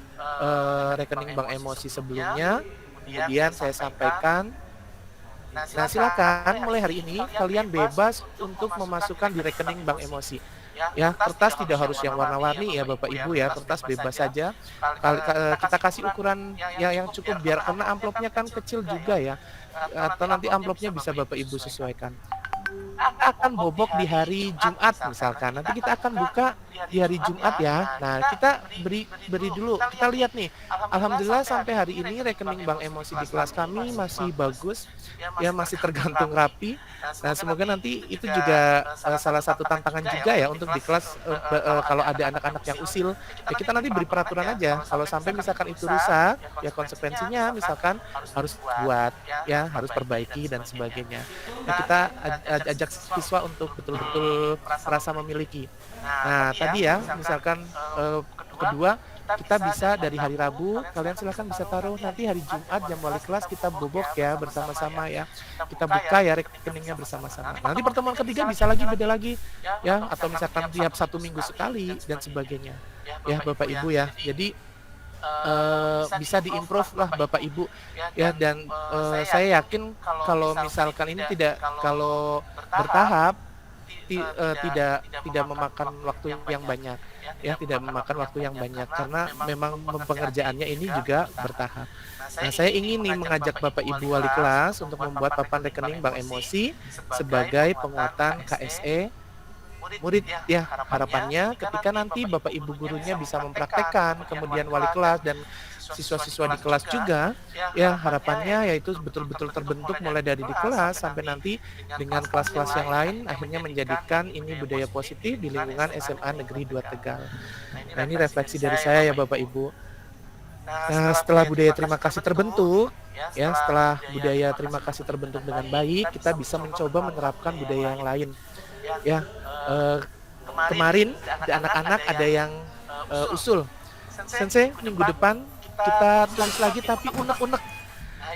rekening bank emosi sebelumnya, kemudian saya sampaikan. Nah, silakan mulai hari ini kalian bebas untuk memasukkan di rekening bank emosi. Ya, kertas tidak harus yang warna-warni ya Bapak Ibu ya, kertas bebas saja. Kita kasih ukuran yang cukup, biar karena amplopnya kan kecil juga ya, atau nanti amplopnya bisa Bapak Ibu sesuaikan. Akan bobok di hari Jumat misalkan, nanti kita akan buka di hari Jumat ya. Nah, kita beri dulu, kita lihat nih, alhamdulillah sampai hari ini rekening bank emosi di kelas kami masih bagus ya, masih tergantung rapi. Nah, semoga nanti itu juga salah satu tantangan juga ya untuk di kelas, kalau ada anak-anak yang usil ya, kita nanti beri peraturan aja, kalau sampai misalkan itu rusak ya konsekuensinya misalkan harus buat ya, harus perbaiki dan sebagainya. Nah, kita ajak siswa untuk betul-betul merasa memiliki. Nah, tadi ya misalkan kedua, kita bisa dari hari Rabu, kalian silahkan bisa taruh, nanti hari Jumat jam wali kelas kita bobok ya bersama-sama ya, kita buka ya rekeningnya bersama-sama. Nanti pertemuan ketiga bisa lagi beda lagi ya, atau misalkan tiap 1 minggu sekali dan sebagainya ya Bapak Ibu ya. Jadi bisa diimprove lah Bapak Ibu ya, dan saya yakin kalau misalkan ini kalau bertahap tidak memakan waktu yang banyak ya, tidak memakan waktu yang banyak karena memang pengerjaannya ini juga bertahap. Nah, saya ingin nih mengajak Bapak Ibu wali kelas untuk membuat papan rekening bank emosi sebagai penguatan KSE murid ya. Harapannya ketika nanti Bapak Ibu gurunya bisa mempraktekkan, kemudian wali kelas dan siswa-siswa di kelas juga ya, harapannya yaitu betul-betul terbentuk mulai dari di kelas sampai nanti dengan kelas-kelas yang lain, akhirnya menjadikan ini budaya positif di lingkungan SMA Negeri 2 Tegal. Nah, ini refleksi dari saya ya Bapak Ibu. Nah, setelah budaya terima kasih terbentuk ya, setelah budaya terima kasih terbentuk dengan baik, kita bisa mencoba menerapkan budaya yang lain ya. Kemarin anak-anak ada yang usul, Sensei, minggu depan kita tulis lagi tapi unek-unek.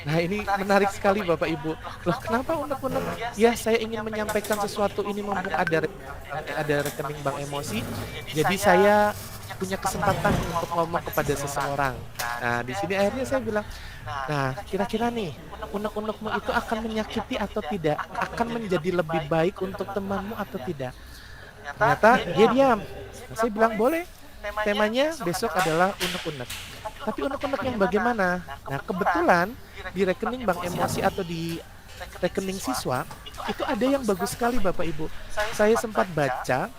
Nah, ini menarik sekali Bapak Ibu. Loh, kenapa unek-unek? Ya, saya ingin menyampaikan sesuatu ini mumpung ada rekening bank emosi. Jadi saya punya kesempatan untuk ngomong kepada seseorang. Nah, di sini akhirnya saya bilang, nah, kira-kira nih, unek-unekmu itu akan menyakiti atau tidak? Akan menjadi lebih baik untuk temanmu atau tidak? Ternyata dia diam. Nah, saya bilang boleh. Temanya besok adalah unek-unek. Tapi unek-unek yang bagaimana? Nah, kebetulan di rekening bank emosi atau di rekening siswa itu ada yang bagus sekali Bapak Ibu. Saya sempat baca.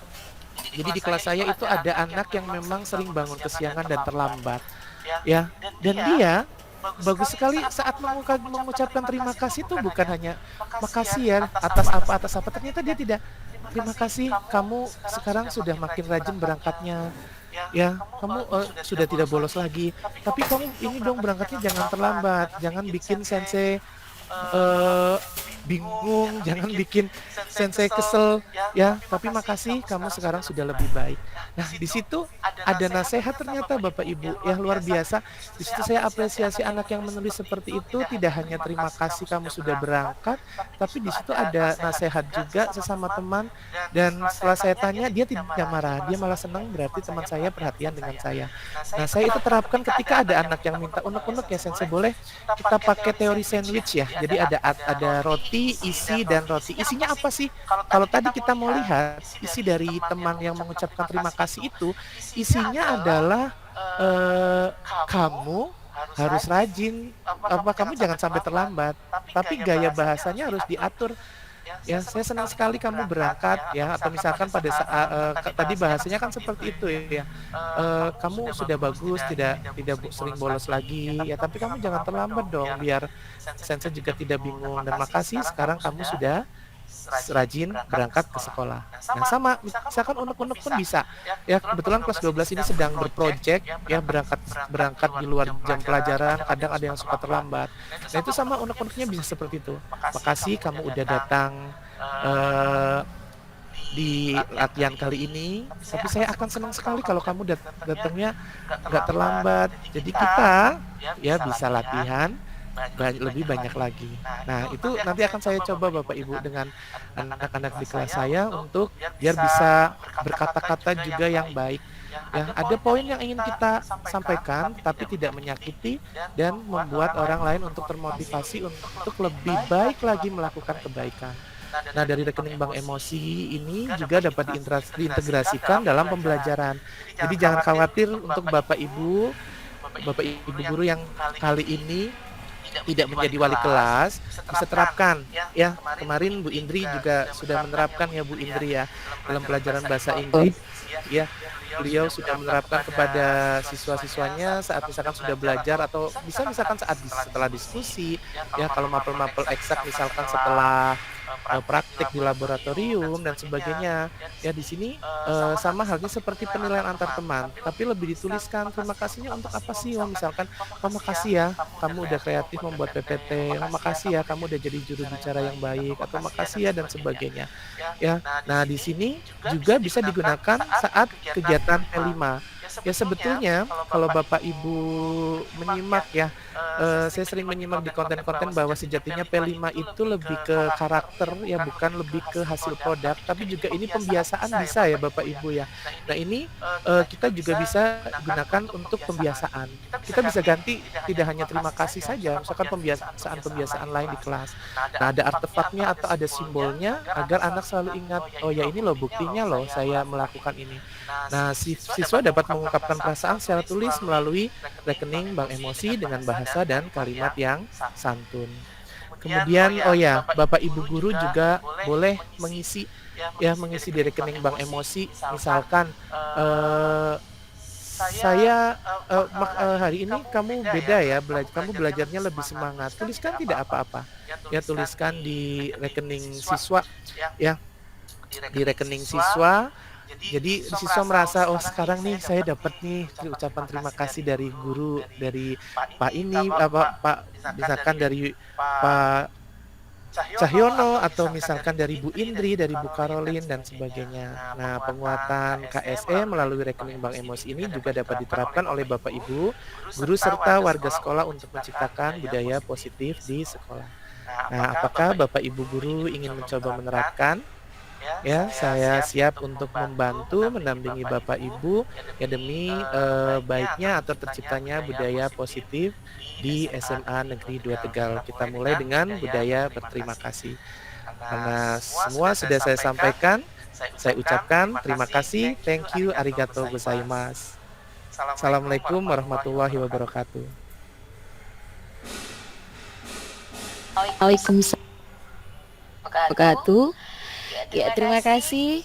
Jadi di kelas saya itu ada anak yang memang sering bangun kesiangan dan terlambat. Ya, dan dia bagus sekali saat mengucapkan terima kasih itu bukan hanya makasih ya atas apa, ternyata dia tidak. Terima kasih, kamu sekarang sudah makin rajin berangkatnya. Ya, kamu sudah tidak bolos lagi. Tapi kamu ini dong berangkatnya jangan terlambat, jangan bikin sensei bingung, jangan bikin sensei kesel ya. Tapi makasih, kamu sekarang sudah lebih baik. Nah, di situ ada nasihat ternyata Bapak Ibu ya, luar biasa. Di situ saya apresiasi anak yang menulis seperti itu, tidak hanya terima kasih kamu sudah berangkat, tapi di situ ada nasihat juga sesama teman. Dan setelah saya tanya, dia tidak marah, dia malah senang, berarti teman saya perhatian dengan saya. Nah, saya itu terapkan ketika ada anak yang minta unek-unek ya sensei, boleh kita pakai teori sandwich ya. Jadi ada roti, isi, dan roti. Isinya apa sih? Kalau tadi kita mau lihat isi dari teman yang mengucapkan terima kasih itu, isinya adalah kamu harus rajin, kamu jangan sampai terlambat, tapi gaya bahasanya harus diatur. Ya, saya senang sekali kamu berangkat ya, atau misalkan pada saat tadi bahasanya kan seperti itu ya. Kamu sudah bagus, tidak sering bolos lagi ya, tapi kamu jangan terlambat dong biar sensei juga tidak bingung, dan makasih sekarang kamu sudah rajin berangkat ke sekolah. Nah, sama misalkan unek-unek pun bisa ya, kebetulan kelas 12 ini sedang berproject ya, berangkat di luar jam pelajaran, kadang ada yang suka terlambat. Nah, itu sama unek-uneknya bisa seperti itu. Makasih kamu udah datang di latihan kali ini, tapi saya akan senang sekali kalau kamu datangnya nggak terlambat. Jadi kita ya bisa latihan lebih banyak lagi. Nah, itu nanti akan saya coba Bapak Ibu dengan anak-anak di kelas saya untuk biar bisa berkata-kata juga yang baik. Ya, ada poin yang ingin kita sampaikan tapi tidak menyakiti dan membuat orang lain untuk termotivasi untuk lebih baik lagi melakukan kebaikan. Nah, dari rekening bank emosi ini juga dapat diintegrasikan dalam pembelajaran. Jadi jangan khawatir untuk Bapak Ibu guru yang kali ini tidak menjadi wali kelas, bisa terapkan ya. Kemarin Bu Indri juga sudah menerapkan ya, Bu Indri ya, dalam pelajaran bahasa Inggris ya. Beliau sudah menerapkan kepada siswa-siswanya saat misalkan sudah belajar, atau bisa misalkan setelah diskusi ya, kalau mapel-mapel eksak misalkan setelah praktik di laboratorium dan sebagainya ya. Di sini sama halnya seperti penilaian antar teman, tapi lebih dituliskan terima kasihnya untuk apa sih. Misalkan, makasih ya kamu udah kreatif membuat PPT, makasih ya kamu udah jadi juru bicara yang baik, atau makasih ya, dan sebagainya ya. Nah, di sini juga bisa digunakan saat kegiatan P5 Ya sebetulnya kalau Bapak Ibu menyimak ya, saya sering menyimak di konten-konten bahwa sejatinya P5 itu lebih ke karakter ya, bukan lebih ke hasil produk, tapi juga ini pembiasaan bisa ya Bapak Ibu ya. Nah ini kita juga bisa gunakan untuk pembiasaan. Kita bisa ganti tidak hanya terima kasih saja, misalkan pembiasaan-pembiasaan lain di kelas. Nah ada artefaknya atau ada simbolnya agar anak selalu ingat, oh ya ini loh buktinya loh saya melakukan ini. Nah, siswa dapat mengungkapkan perasaan secara tulis melalui rekening bank emosi dengan bahasa dan kalimat yang santun. Kemudian, oh ya, Bapak Ibu guru juga boleh mengisi di rekening bank emosi. Misalkan, saya hari ini kamu beda ya, kamu belajarnya lebih semangat. Tuliskan tidak apa-apa. Ya, tuliskan di rekening siswa, ya, di rekening siswa. Jadi siswa merasa, oh sekarang nih saya dapat nih ucapan terima kasih dari guru, dari Pak ini, Pak misalkan dari Pak Cahyono atau misalkan dari Bu Indri, dari Bu Karolin dan sebagainya. Nah, penguatan KSE melalui rekening bank emosi ini juga dapat diterapkan oleh Bapak Ibu, guru serta warga sekolah untuk menciptakan budaya positif di sekolah. Nah, apakah Bapak Ibu guru ingin mencoba menerapkan? Ya, saya siap untuk membantu mendampingi Bapak Ibu ya demi baiknya atau terciptanya budaya positif di SMA Negeri 2 Tegal. Kita mulai dengan budaya berterima kasih. Karena semua sudah saya sampaikan, saya ucapkan terima kasih, thank you, arigato gozaimasu. Assalamualaikum warahmatullahi wabarakatuh. Waalaikumsalam warahmatullahi wabarakatuh. Ya, terima kasih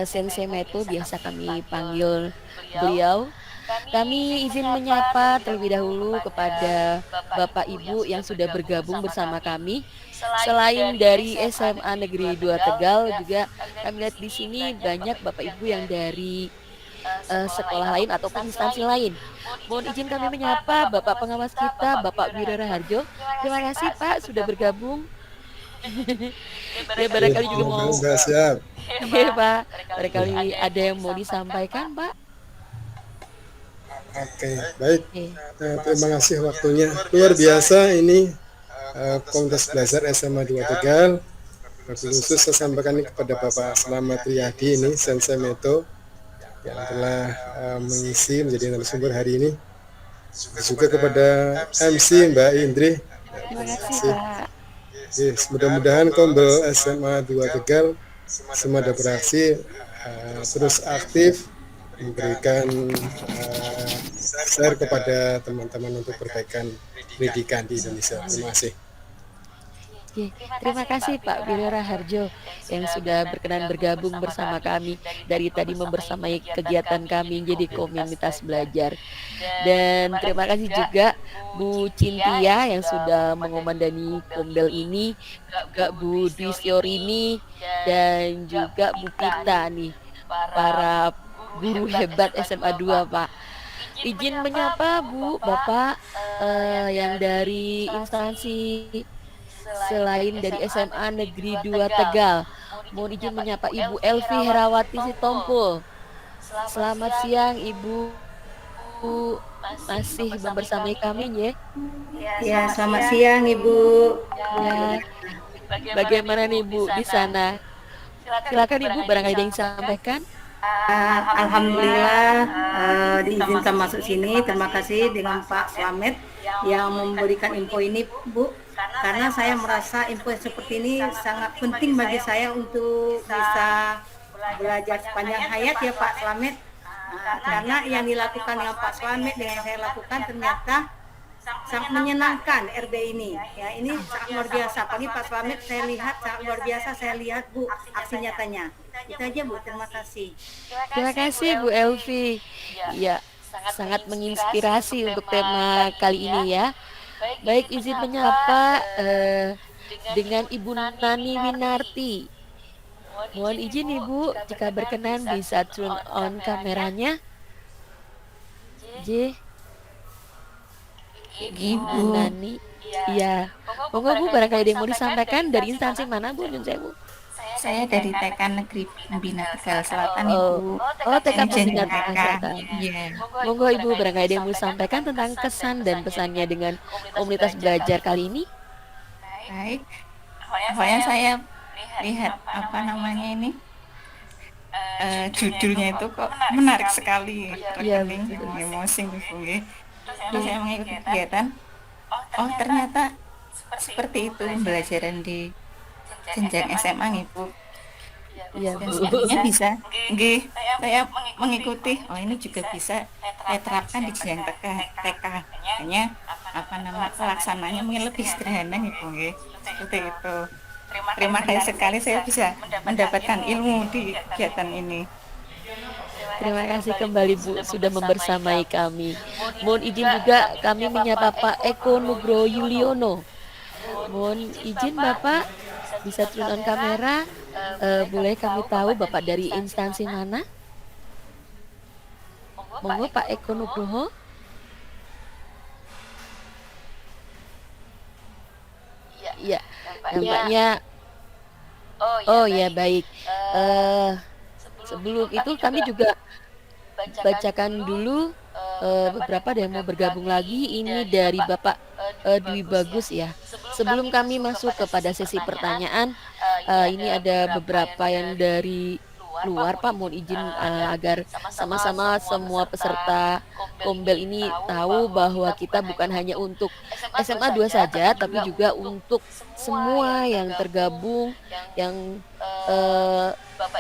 Sensei Meto, biasa kami panggil beliau. Kami izin menyapa terlebih dahulu kepada Bapak Ibu yang sudah bergabung bersama kami. Selain dari SMA Negeri 2 Tegal, juga kami lihat di sini banyak Bapak Ibu yang dari sekolah lain ataupun instansi lain. Mohon izin kami menyapa Bapak pengawas kita, Bapak Wira Raharjo. Terima kasih Pak sudah bergabung. Ya barangkali juga mau siap. ya Pak, barangkali ada yang mau disampaikan Pak. Oke, baik. Oke. Terima kasih waktunya. Luar biasa ini Komunitas Belajar SMA 2 Tegal. Khusus saya sampaikan ini kepada Bapak Slamet Riyadi ini, Sensei Meto, yang telah mengisi menjadi narasumber hari ini. Juga kepada MC Mbak Indri. Terima kasih Pak. Yes, mudah-mudahan Kombel SMA 2 Tegal semua ada beraksi terus aktif memberikan share kepada teman-teman untuk perbaikan pendidikan di Indonesia. Terima kasih. Oke, terima kasih Pak Wira Raharjo yang sudah berkenan bergabung bersama kami dari tadi membersamai kegiatan kami jadi komunitas belajar. Dan terima kasih juga Bu Cintia yang sudah mengomandani Kombel ini, juga Bu Dwi Siorini dan juga Bu Pita nih, para guru hebat SMA 2 Pak. Izin menyapa Bu, Bapak yang dari instansi selain dari SMA Negeri 2 Tegal. Mohon izin menyapa Ibu Elvi Herawati Sitompul. Selamat siang Ibu. Masih bersama kami ya. Ya, selamat siang Ibu. Ya. Bagaimana nih Bu di sana? Silakan Ibu, barangkali ada yang sampaikan. Alhamdulillah diizinkan masuk sini. Terima kasih dengan Pak Slamet yang memberikan info ini Bu. Karena saya merasa info seperti ini sangat penting bagi saya untuk bisa belajar sepanjang hayat ya Pak Slamet. Karena yang dilakukan dengan Pak Slamet dengan yang saya lakukan ternyata sangat menyenangkan RB ini. Ya, ini sangat luar biasa. Pagi Pak Slamet saya lihat sangat luar biasa, saya lihat Bu aksi nyatanya. Itu aja Bu, terima kasih. Terima kasih Bu Elvi. Ya, sangat menginspirasi untuk tema kali ini ya. Baik, izin menyapa dengan Ibu Nani Winarti. Mohon izin Ibu, jika berkenan bisa turn on kameranya. J. Ibu Nani. Iya. Monggo Bu, barangkali ada yang mau disampaikan dari instansi mana Bu? Nyun sewu. Saya dari TK Negeri Pembina Tegal Selatan, Oh, Ibu. oh TK Saya Pembina JNKK. Tegal Selatan. Iya. Monggo Ibu barangkali ada yang mau sampaikan tentang kesan dan pesannya dengan komunitas belajar kali ini. Baik. Pokoknya saya lihat apa namanya ini judulnya itu kok menarik sekali, Iya, rekening betul. emosi gitu nggih. Terus saya mengikuti kegiatan, oh ternyata seperti itu pembelajaran di jenjang SMA nih Bu. Iya, Dan Bu. sepertinya bisa, nggih, saya mengikuti. Oh ini juga bisa saya terapkan di jenjang TK. Hanya apa nama pelaksananya mungkin lebih sederhana gitu, nggih. Seperti itu. Terima kasih sekali saya bisa mendapatkan ilmu di kegiatan ini. Terima kasih kembali Bu sudah membersamai kami. Mohon izin juga kami menyapa Pak Eko Nugroho Yuliono. Mohon izin Bapak bisa turn on kamera. Boleh kami tahu Bapak dari instansi mana? Monggo Pak Eko Nugroho. Iya, nampaknya. Oh ya baik. Sebelum itu kami juga bacakan dulu beberapa yang mau bergabung lagi. Ini dari Bapak Dwi Bagus ya. Sebelum kami masuk kepada sesi pertanyaan, ini ada beberapa yang dari luar Pak. Mohon izin agar sama-sama semua peserta Kombel ini tahu bahwa kita bukan hanya untuk SMA 2 saja, tapi juga untuk semua yang tergabung, yang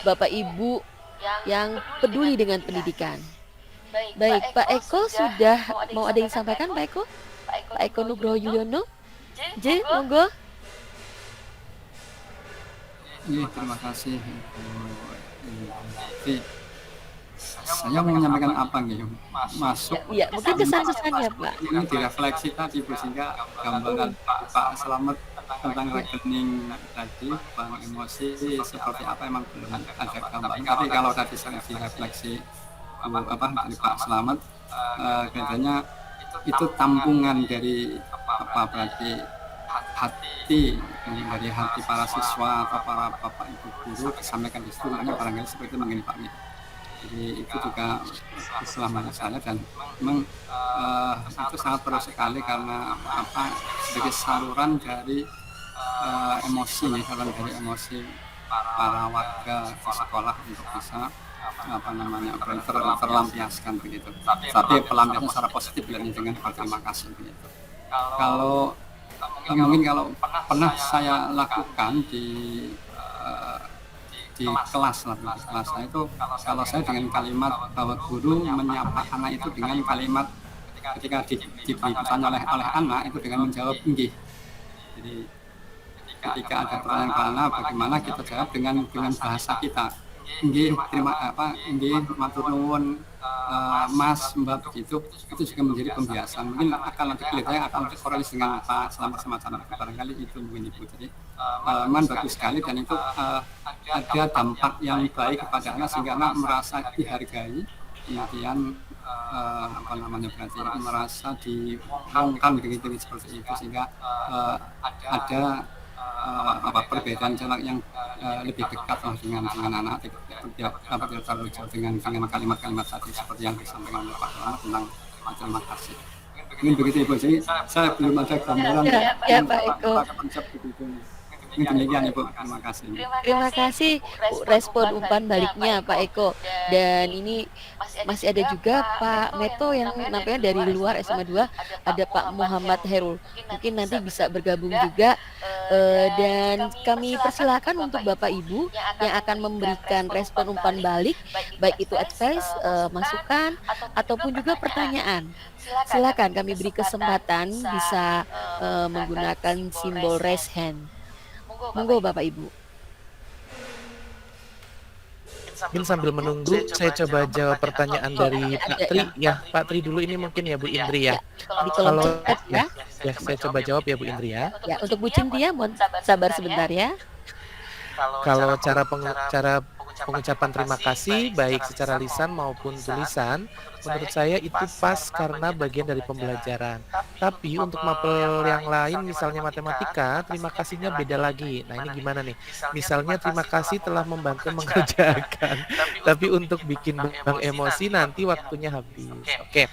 Bapak Ibu yang peduli dengan pendidikan. Baik, Pak Eko sudah mau ada yang disampaikan Pak Eko? Pak Eko Nugroho Yuliono? Monggo. Iya, terima kasih. Jadi, saya mau menyampaikan apa gitu? Masuk. Ya, mungkin kesan-kesannya Pak. Ini direfleksi tadi Bu, sehingga gambaran Pak Slamet tentang rekening tadi, bank emosi seperti apa emang belum ada gambaran. Tapi kalau tadi saya direfleksi dari Pak Slamet, kelihatannya itu tampungan dari apa berarti hati dari hati para siswa atau para bapak ibu guru disampaikan di situ, makanya barangkali seperti begini Pak. Jadi itu juga selama saya dan memang itu sangat perlu sekali karena sebagai saluran dari emosi nih, saluran dari emosi para warga di sekolah untuk bisa terlampiaskan begitu. Tapi pelampiasan secara positif dengan berterima kasih begitu. Kalau mungkin kalau pernah saya lakukan di kelas saya itu, kalau saya dengan kalimat bahwa guru menyapa anak itu dengan kalimat ketika diberi pertanyaan oleh anak itu dengan menjawab nggih. Jadi ketika ada pertanyaan ke anak, bagaimana kita jawab dengan bahasa kita. Nggih, nggih, matur nuwun, Mas, Mbak, begitu. Itu juga menjadi pembiasaan. Mungkin akan nanti kelihatannya akan terkorelis dengan Pak selama semacam itu. Barangkali itu mungkin Ibu. Jadi, memang bagus sekali dan itu ada dampak yang baik kepada anak sehingga anak merasa dihargai, kemudian berarti merasa diwongkan begitu seperti itu, sehingga ada perbedaan jarak yang lebih dekat lah dengan anak, tidak terlalu jauh dengan kalimat-kalimat tadi seperti yang disampaikan oleh Pak Lama tentang terima kasih. Mungkin begitu Ibu. Jadi saya belum ada gambaran ya Pak Eko. konsep begitu. Ini demikian Ibu, terima kasih. Terima kasih respon umpan baliknya Pak Eko. Dan ini masih ada juga Pak Meto yang nampaknya dari luar SMA 2, ada Pak Muhammad Herul. Mungkin nanti bisa bergabung juga. Dan kami persilakan untuk Bapak Ibu yang akan memberikan respon umpan balik, baik itu advice, masukan, ataupun juga pertanyaan. Silakan kami beri kesempatan bisa menggunakan simbol raise hand. Monggo Bapak Ibu. Mungkin sambil menunggu, saya coba jawab pertanyaan dari Pak Tri. Ya, Pak Tri dulu ini mungkin ya Bu Indri ya. Di kolom chat ya. Ya, saya coba jawab ya Bu Indri ya. Ya, untuk Bu Cintia mohon sabar sebentar ya. Kalau cara pengucapan terima kasih baik secara lisan maupun tulisan menurut saya itu pas karena bagian dari pembelajaran. Tapi untuk mapel yang lain misalnya matematika, terima kasihnya beda lagi. Nah, ini gimana nih? Misalnya terima kasih telah membantu mengerjakan, tapi untuk bikin bank emosi nanti waktunya habis. Oke.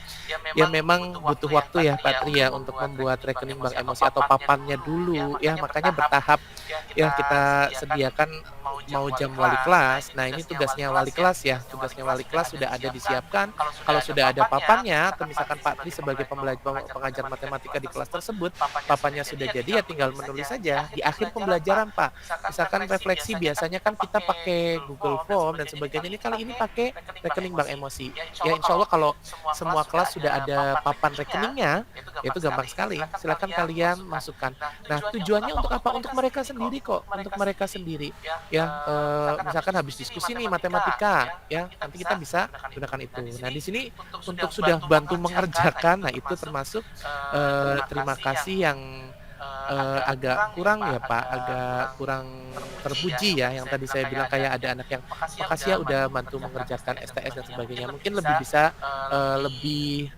Ya memang butuh waktu ya Pak Tri ya untuk membuat rekening bank emosi atau papannya dulu ya, makanya bertahap ya kita sediakan mau jam wali kelas. Nah, ini tugasnya wali kelas ya. Tugasnya wali kelas sudah ada disiapkan. Kalau sudah ada papannya, atau misalkan Pak Tri sebagai pengajar matematika di kelas tersebut, papannya sudah jadi ya tinggal menulis saja di akhir pembelajaran, Pak. Misalkan refleksi biasanya kan kita pakai Google Form dan sebagainya. Ini kali ini pakai rekening bank emosi. Ya insya Allah kalau semua kelas sudah ada papan rekeningnya, itu gampang sekali. Silakan kalian masukkan. Nah, tujuannya untuk apa? Untuk mereka sendiri kok. Untuk mereka sendiri. Ya, misalkan habis diskusi nih matematika, ya nanti kita bisa gunakan itu. Nah, di sini untuk sudah bantu mengerjakan, nah itu termasuk terima kasih yang agak kurang ya Pak, agak kurang terpuji ya, yang tadi saya bilang kayak ada anak yang makasih ya udah bantu mengerjakan STS dan sebagainya. Mungkin lebih bisa lebih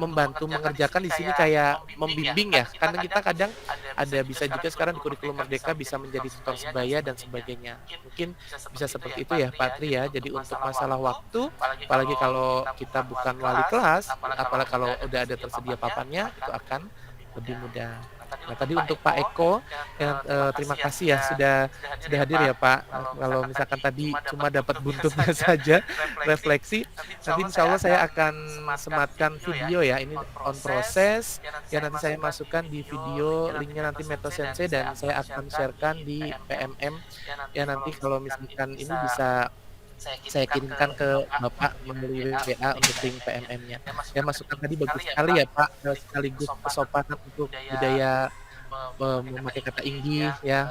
membantu mengerjakan di sini kayak membimbing ya, karena kita kadang ada bisa juga sekarang di kurikulum Merdeka bisa menjadi tutor sebaya dan sebagainya. Mungkin bisa seperti itu ya Pak Tri ya. Jadi untuk masalah waktu, apalagi kalau kita bukan wali kelas, apalagi kalau udah ada tersedia papannya, itu akan lebih mudah. Nah, tadi untuk Pak Eko, terima kasih ya sudah hadir ya Pak. Kalau misalkan tadi cuma dapat buntutnya saja refleksi, nanti insya Allah saya akan sematkan video ya. Ini on proses ya, nanti saya masukkan di video, linknya nanti Meto Sensei dan saya akan sharekan di PMM ya. Nanti kalau misalkan ini bisa saya kirimkan ke Bapak melalui WA untuk link PMM-nya. Ya, masukan tadi bagus sekali ya Pak, sekaligus kesopanan untuk budaya memakai kata inggih ya,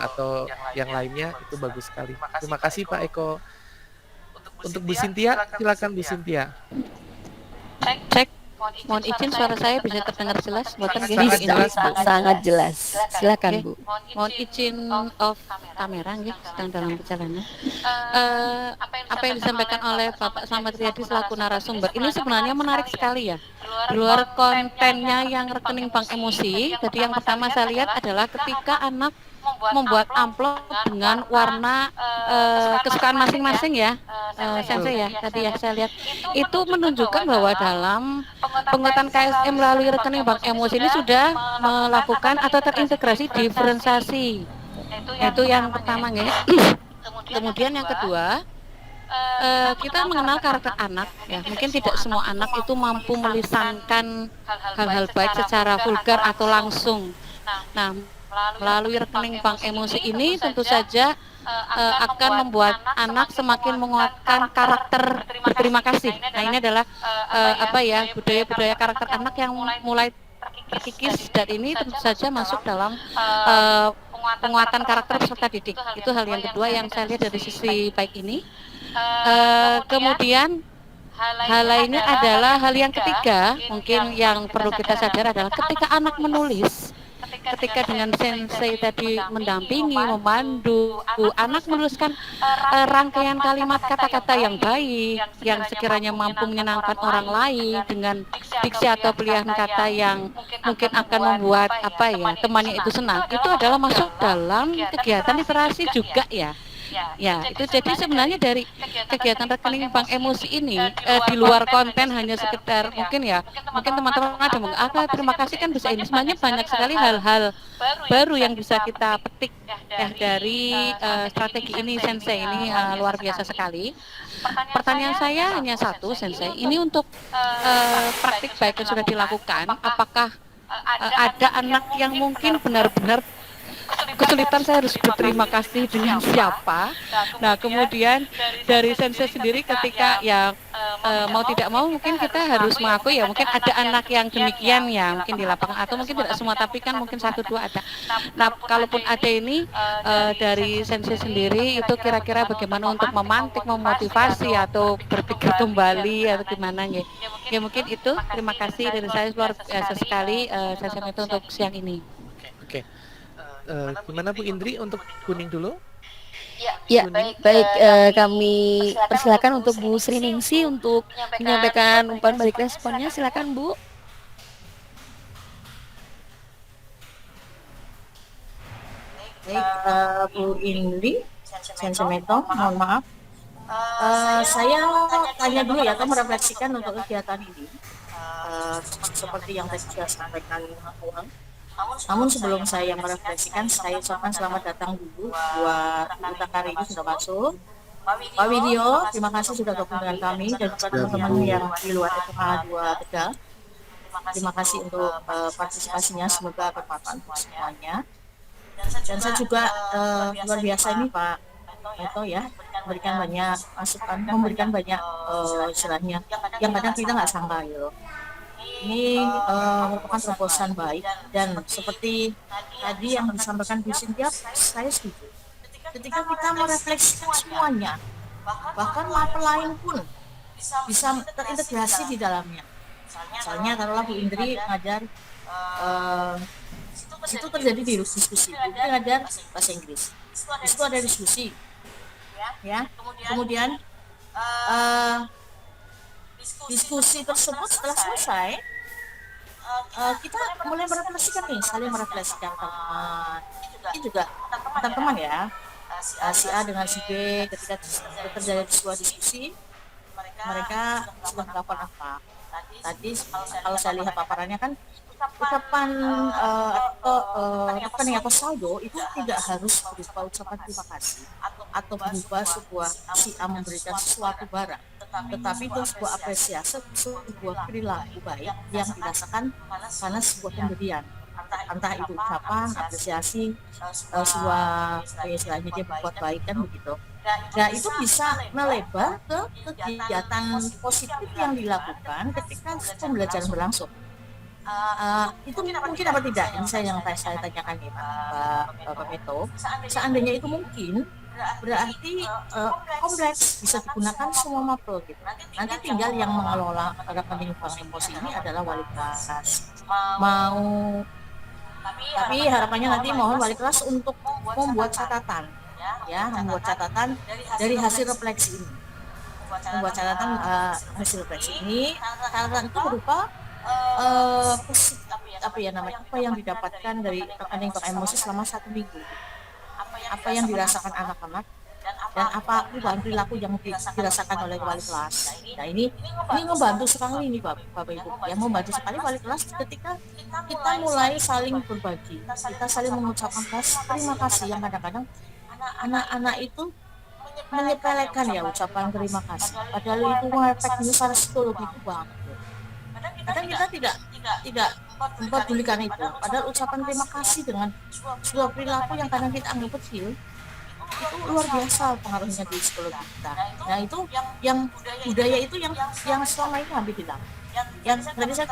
atau yang lainnya itu bagus sekali. Terima kasih Pak Eko. Untuk Bu Sintia, silakan Bu Sintia. Cek. Mohon izin suara saya bisa terdengar jelas, buatan Sangat jelas, Bu. Sangat jelas. Silakan Bu. Mohon izin off kamera ya, sedang dalam perjalanan. Apa yang disampaikan oleh Bapak Slamet Riyadi selaku narasumber ini sebenarnya menarik sekali ya. Di luar kontennya yang rekening bank emosi, jadi yang pertama saya lihat adalah ketika anak membuat amplop dengan warna kesukaan masing-masing ya, Sensei ya, tadi ya saya lihat itu menunjukkan bahwa dalam penguatan KSM melalui rekening bank emosi ini sudah melakukan atau terintegrasi diferensiasi. Itu yang pertama ya. Kemudian yang kedua, kita mengenal karakter anak ya, mungkin tidak semua anak itu mampu melisankan hal-hal baik secara vulgar atau langsung. Nah, melalui rekening bank emosi ini tentu saja akan membuat anak semakin menguatkan karakter berterima kasih. Nah, ini adalah budaya-budaya karakter anak yang mulai terkikis, dan ini tentu saja masuk dalam penguatan karakter peserta didik. Itu hal yang kedua yang saya lihat dari sisi baik ini. Kemudian hal lainnya adalah hal yang ketiga, mungkin yang perlu kita sadar adalah ketika anak menulis, ketika dengan sensei tadi mendampingi, memandu, anak menuliskan rangkaian kalimat kata-kata yang baik, yang sekiranya mampu menyenangkan orang lain dengan diksi atau pilihan kata yang mungkin akan membuat temannya itu senang. Itu adalah masuk dalam kegiatan literasi juga ya. Ya, itu jadi sebenarnya dari kegiatan rekening bank emosi ini di luar konten hanya sekedar mungkin teman-teman ada terima kasih kan bisa ini, sebenarnya banyak sekali hal-hal baru yang bisa kita petik ya dari strategi ini Sensei ini luar biasa sekali. Pertanyaan saya hanya satu Sensei, ini untuk praktik baik yang sudah dilakukan, apakah ada anak yang mungkin benar-benar kesulitan saya harus berterima kasih dengan siapa. Nah, kemudian dari Sensei sendiri ketika mau tidak mau mungkin kita harus mengakui ya, mungkin ada anak yang demikian ya, mungkin di lapangan atau mungkin tidak semua, tapi kan mungkin satu dua ada. Nah, kalaupun ada ini dari Sensei sendiri itu kira-kira bagaimana untuk memantik, memotivasi atau berpikir kembali atau gimana ya. Ya mungkin itu, terima kasih dari saya, luar biasa sekali Sensei itu untuk siang ini. Oke. Gimana Bu Indri untuk kuning dulu? Ya, baik, kami persilakan untuk Bu Sri Ningsi untuk menyampaikan umpan balik responnya. Silakan Bu. Baik, Bu Indri Sensemeto, mohon maaf. Saya tanya dulu ya, atau merefleksikan untuk kegiatan ini. Seperti yang tadi sudah sampaikan Uang. Namun sebelum saya merefleksikan, saya ucapkan selamat datang dulu buat Uta Kari ini sudah masuk. Pak Widyo, terima kasih sudah gabung dengan kami, dan buat teman-teman yang di luar SMA 2 Tegal. Terima kasih untuk partisipasinya, semoga bermanfaat untuk semuanya. Dan saya juga luar biasa ini Pak Eto ya, memberikan banyak masukan, memberikan banyak istilahnya yang kadang kita nggak sangka gitu. Ini merupakan terobosan baik, dan seperti tadi yang disampaikan Bu Cynthia, saya setuju. Ketika kita merefleksikan semuanya, bahkan mapel lain pun bisa terintegrasi di dalamnya. Misalnya taruhlah Bu Indri ngajar situ terjadi di diskusi, Bu Indri ngajar bahasa Inggris, di situ ada diskusi ya, kemudian diskusi tersebut setelah selesai, kita mulai merefleksikan nih, saling merefleksikan teman. Ini juga antar teman ya, si A dengan si B, ketika terjadi sebuah diskusi, mereka sudah melakukan apa. Tadi kalau saya lihat paparannya kan, ucapan rekening atau saldo itu tidak harus berupa ucapan terima kasih atau berupa sebuah si A memberikan sesuatu barang, tetapi itu sebuah apresiasi, sebuah perilaku baik yang dirasakan karena sebuah pemberian, entah itu ucapan apresiasi, sebuah istilahnya dia berbuat baik kan begitu. Nah itu bisa melebar ke kegiatan positif yang dilakukan ketika pembelajaran berlangsung. Itu mungkin apa tidak? Ini yang saya tanyakan nih Pak Meto. Seandainya itu mungkin, berarti kompleks bisa digunakan semua mapel gitu. Nanti tinggal yang mengelola rekening bank emosi ini adalah wali kelas. Tapi harapannya nanti mohon wali kelas untuk membuat catatan, ya, membuat catatan dari hasil refleksi ini. Membuat catatan hasil refleksi ini. Catatan itu berupa apa yang didapatkan dari rekening bank emosi selama 1 minggu, apa yang dirasakan anak-anak, dan apa perubahan perilaku yang dirasakan oleh wali kelas. Nah ini membantu sekali ini Bapak Ibu ya, membantu sekali wali kelas ketika kita mulai saling berbagi, kita saling mengucapkan terima kasih, yang kadang-kadang anak-anak itu menyepelekan ya ucapan terima kasih, padahal itu efeknya secara psikologi itu banget. Kadang kita tidak mempedulikan itu, padahal ucapan terima kasih dengan sebuah perilaku yang kadang kita anggap kecil itu luar biasa pengaruhnya di psikologi kita. Nah itu yang budaya itu yang selama ini hampir hilang. Yang tadi saya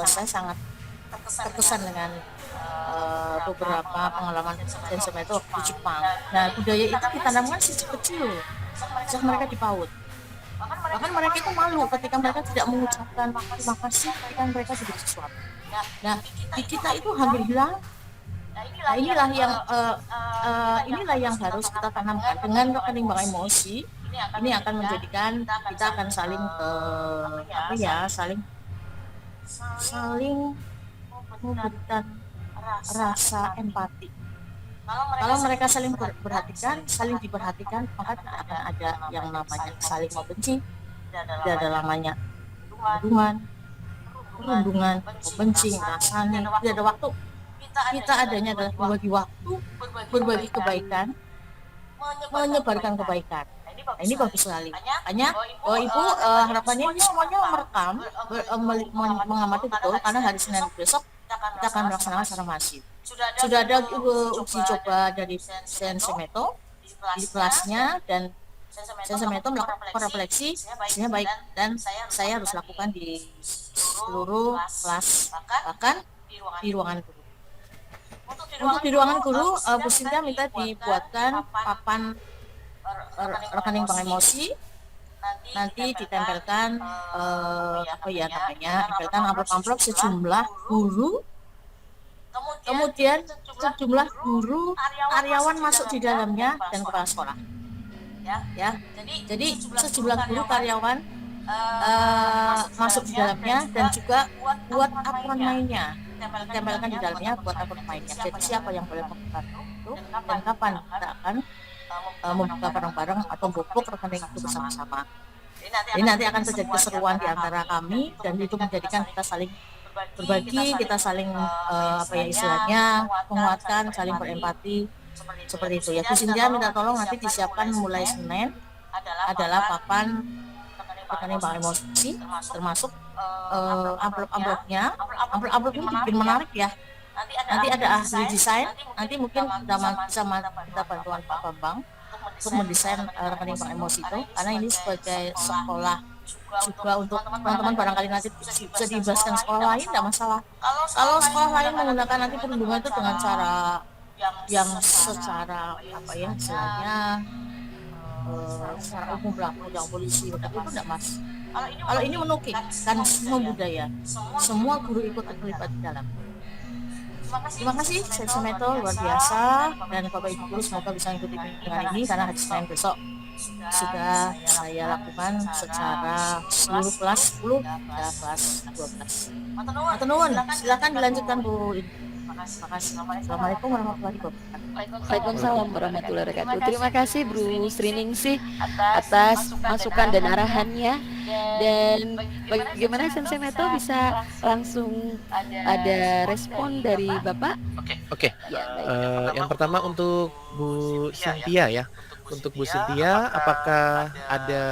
saya sangat terkesan dengan beberapa pengalaman sensei itu waktu di Jepang. Nah budaya itu ditanamkan sejak kecil, sejak mereka di PAUD. Bahkan mereka itu malu ketika mereka tidak mengucapkan terima kasih ketika mereka diberi sesuatu. Nah di kita itu hampir hilang. Nah inilah yang harus kita tanamkan dengan rekening bank emosi. Ini akan menjadikan kita akan saling memberikan rasa empati. Kalau mereka saling saling diperhatikan, maka tidak akan ada yang namanya saling membenci, tidak ada namanya perundungan, membenci, rasanya, tidak ada waktu. Kita adanya adalah berbagi waktu, berbagi kebaikan, menyebarkan kebaikan. Nah, ini bagus sekali. Hanya Bapak Ibu harapannya ini semuanya merekam, mengamati betul, karena hari Senin besok kita akan melaksanakan secara masif. Sudah ada uji coba dari Sensemeto di kelasnya, dan Sensemeto melakukan refleksi hasilnya baik, dan saya harus lakukan di seluruh kelas, bahkan di ruangan guru. Untuk di ruangan guru, Bu Sinta minta dibuatkan papan rekening bank emosi, nanti ditempelkan tempelkan amplop-amplop sejumlah guru. Kemudian sejumlah guru, karyawan masuk di dalamnya dan kepala sekolah. Ya, jadi sejumlah guru, karyawan masuk di dalamnya dan juga buat akun mainnya, ditempelkan di dalamnya buat akun mainnya. Jadi siapa yang boleh membuka itu dan kapan kita akan membuka bareng-bareng atau bobok rekening itu bersama-sama. Jadi nanti akan terjadi keseruan di antara kami dan itu menjadikan kita saling berbagi, kita saling apa ya istilahnya menguatkan, saling berempati seperti itu ya. Bu Cynthia minta tolong nanti disiapkan mulai Senin adalah papan rekening bank emosi termasuk amplop-amplopnya. Amplop ini dibikin menarik ya. Nanti ada ahli desain, nanti mungkin kita bisa minta bantuan Pak Bambang untuk mendesain rekening bank emosi itu, karena ini sebagai sekolah juga untuk teman-teman barangkali nanti bisa diibaskan sekolah lain, tidak masalah. Kalau sekolah lain menggunakan nanti perlindungan itu dengan cara yang secara apa ya istilahnya secara umum lah, undang polisi itu tidak mas. Kalau ini menukik kan semua budaya, semua guru ikut terlibat di dalam. Terima kasih, saya Semeto luar biasa dan Bapak Ibu guru semoga bisa mengikuti dengan ini karena hari Senin besok sudah saya lakukan secara seluruh kelas 10 dan kelas 12. Matur nuwun, silakan dilanjutkan Bu. Terima kasih. Assalamualaikum warahmatullahi wabarakatuh. Waalaikumsalam warahmatullahi wabarakatuh. Terima kasih Bro Sriningsih atas masukan dan arahannya. Dan bagaimana Sensei Meto bisa langsung ada respon dari Bapak? Oke. Ya, baik. Yang pertama untuk Bu Cynthia ya. Untuk Bu Cynthia, apakah ada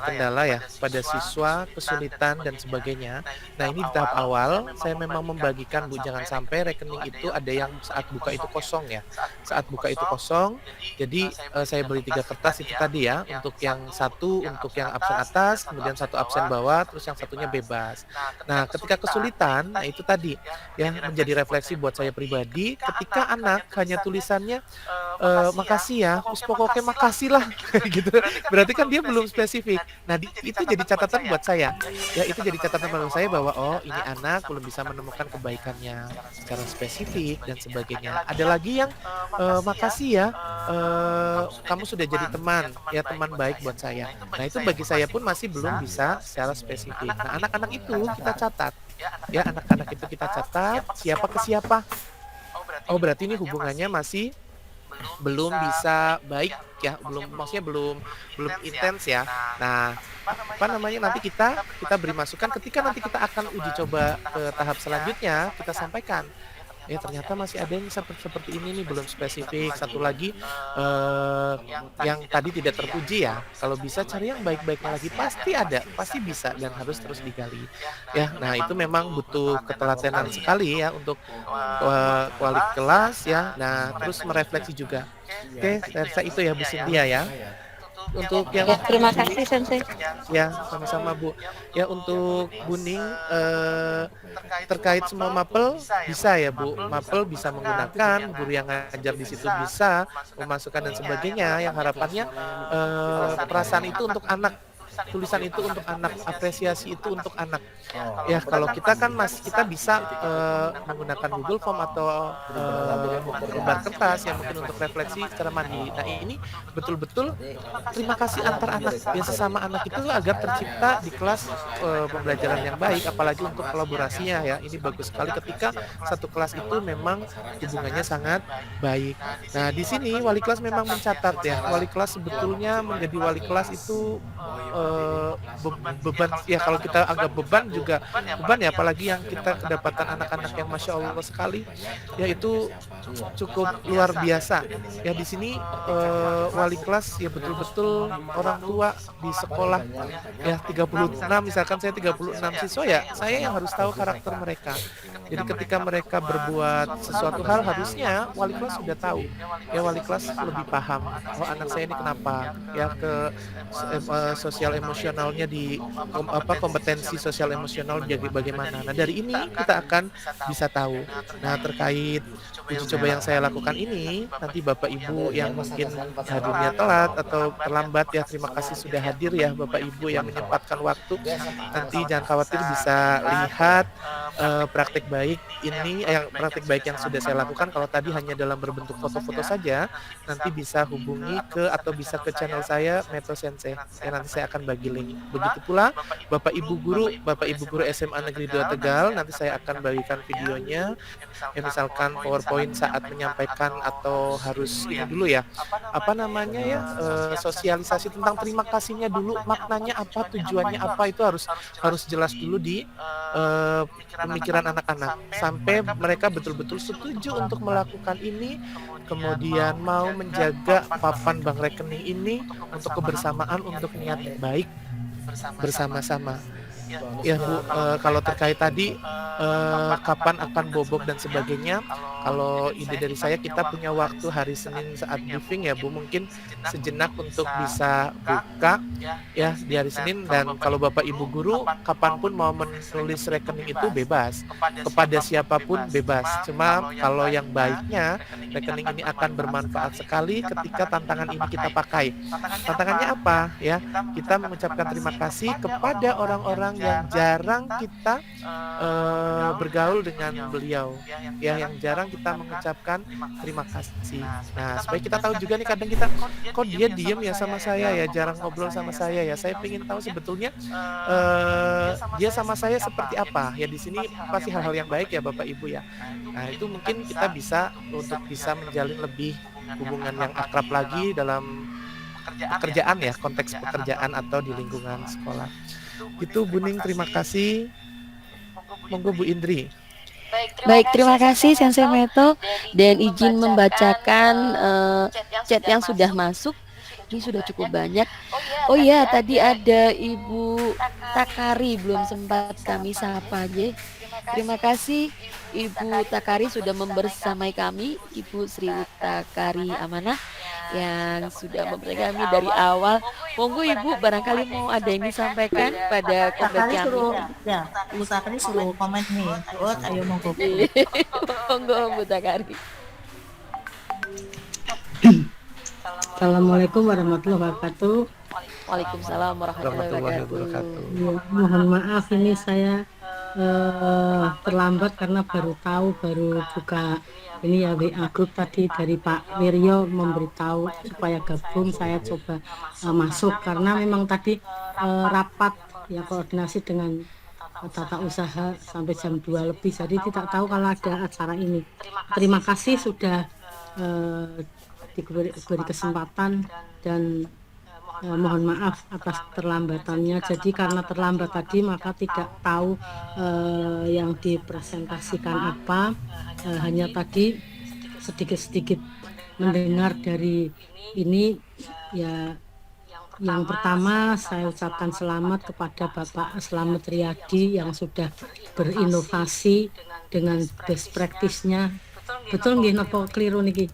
kendala ya pada siswa, kesulitan dan sebagainya. Nah ini di tahap awal saya memang membagikan Bu, jangan sampai rekening itu ada yang saat buka itu kosong ya. Saat buka itu kosong, jadi saya beli 3 kertas itu tadi ya, untuk yang satu untuk yang absen atas, kemudian satu absen bawah, terus yang satunya bebas. Nah ketika kesulitan, nah itu tadi ya menjadi refleksi buat saya pribadi, ketika anak hanya tulisannya makasih ya, terus pokoknya makasih lah gitu. Berarti kan dia belum spesifik. Nah, itu jadi catatan buat saya. Ya, itu jadi catatan buat saya bahwa oh, ini anak belum bisa menemukan kebaikannya secara spesifik dan sebagainya. Ada lagi yang makasih ya, kamu sudah jadi teman, ya teman baik buat saya. Nah, itu bagi saya pun masih belum bisa secara spesifik. Nah, anak-anak itu kita catat. Ya, anak-anak itu kita catat siapa ke siapa. Oh, berarti ini hubungannya masih belum bisa baik ya, maksudnya belum intens ya. Nah, apa namanya nanti kita beri masukan ketika nanti kita akan uji coba ke tahap selanjutnya, kita sampaikan ya ternyata masih ada yang seperti ini nih, belum spesifik. Satu lagi yang tadi tidak terpuji ya, kalau bisa cari yang baik-baiknya lagi, pasti ada, pasti bisa dan harus terus digali ya. Nah itu memang butuh ketelatenan sekali ya untuk kualitas kelas ya. Nah terus merefleksi juga. Oke, saya itu ya Bu Cynthia ya. Untuk yang Terima kasih Sensei. ya sama-sama Bu. Ya untuk Buning terkait semua mapel bisa ya Bu. Mapel bisa menggunakan, guru yang ngajar di situ bisa memasukkan dan sebagainya. Yang harapannya perasaan itu untuk anak, tulisan itu untuk anak, apresiasi itu untuk anak. Ya kalau kita kan kita bisa menggunakan Google Form atau lembar kertas yang mungkin untuk refleksi secara mandiri. Nah ini betul-betul terima kasih antar anak, ya sesama anak itu agar tercipta di kelas pembelajaran yang baik, apalagi untuk kolaborasinya ya. Ini bagus sekali ketika satu kelas itu memang hubungannya sangat baik. Nah di sini wali kelas memang mencatat ya, wali kelas sebetulnya menjadi wali kelas itu beban ya, kalau kita anggap beban juga beban ya, apalagi yang kita kedapatan anak-anak yang masya Allah sekali ya, itu cukup luar biasa ya. Di sini wali kelas ya betul-betul orang tua di sekolah ya, 36 misalkan saya 36 siswa ya, saya yang harus tahu karakter mereka. Jadi ketika mereka berbuat sesuatu hal, harusnya wali kelas sudah tahu ya, wali kelas lebih paham oh anak saya ini kenapa ya, ke sosial emosionalnya di kompetensi sosial emosional jadi bagaimana. Nah, dari ini kita akan bisa tahu. Nah, terkait uji coba yang saya lakukan ini, nanti Bapak Ibu yang mungkin hadirnya telat atau terlambat ya, terima kasih sudah hadir ya Bapak Ibu yang menyempatkan waktu. Nanti jangan khawatir, bisa lihat praktik baik ini, praktik baik yang sudah saya lakukan. Kalau tadi hanya dalam berbentuk foto-foto saja, nanti bisa hubungi atau bisa ke channel saya Meto Sensei. Ya, nanti saya akan bagi link. Begitu pula Bapak Ibu guru SMA Negeri 2 Tegal, nanti saya akan bagikan videonya. Ya, misalkan PowerPoint saat menyampaikan atau harus ini dulu ya. Apa namanya ya? Sosialisasi tentang terima kasihnya dulu, maknanya apa, tujuannya apa, itu harus jelas dulu di pemikiran anak-anak sampai mereka betul-betul setuju untuk melakukan ini, kemudian mau menjaga papan bank rekening ini untuk kebersamaan, untuk niat baik bersama-sama. Ya Bu, kalau terkait tadi kapan akan bobok dan sebagainya, kalau ide dari saya kita punya waktu hari Senin saat briefing ya Bu, mungkin sejenak untuk bisa buka ya di hari Senin. Dan kalau Bapak Ibu guru kapanpun mau menulis rekening itu bebas, kepada siapapun bebas. Cuma kalau yang baiknya rekening ini akan bermanfaat sekali ketika tantangan ini kita pakai. Tantangannya apa ya? Kita mengucapkan terima kasih kepada orang-orang yang jarang kita bergaul dengan beliau ya, yang jarang kita mengucapkan terima kasih. Nah, supaya kita tahu juga nih, kadang kita kok dia diem ya sama saya ya, jarang ngobrol sama saya ya. Saya ingin tahu sebetulnya dia sama saya seperti apa ya. Di sini pasti hal-hal yang baik ya Bapak Ibu ya. Nah, itu mungkin kita bisa untuk bisa menjalin lebih hubungan yang akrab lagi dalam pekerjaan ya, konteks pekerjaan atau di lingkungan sekolah. Itu Bu Ning, terima kasih. Monggo Bu Indri. Baik, terima kasih Sensei Meto, dan izin membacakan chat yang sudah masuk. Ini sudah cukup banyak. Oh iya, tadi ada Ibu Takari belum sempat kami sapa aja. Terima kasih Ibu Takari sudah membersamai kami, Ibu Sri Takari Amanah yang sudah membersamai kami dari awal. Monggo Ibu, barangkali mau ada yang disampaikan pada komplek kami. Ya, Ibu Takari suruh komen nih. Ayo monggo. Monggo Bu Takari. Assalamualaikum warahmatullahi wabarakatuh. Waalaikumsalam warahmatullahi wabarakatuh. Ya, mohon maaf ini saya terlambat karena baru buka ini ya WA grup tadi dari Pak Wiryo memberitahu supaya gabung. Saya coba masuk karena memang tadi rapat ya koordinasi dengan tata usaha sampai jam 2 lebih, jadi tidak tahu kalau ada acara ini. Terima kasih sudah diberi kesempatan dan mohon maaf atas terlambatannya. Jadi karena terlambat tadi maka tidak tahu yang dipresentasikan apa, hanya tadi sedikit-sedikit mendengar dari ini ya. Yang pertama saya ucapkan selamat kepada Bapak Slamet Riyadi yang sudah berinovasi dengan best practice-nya. Betul nggih napa keliru niki?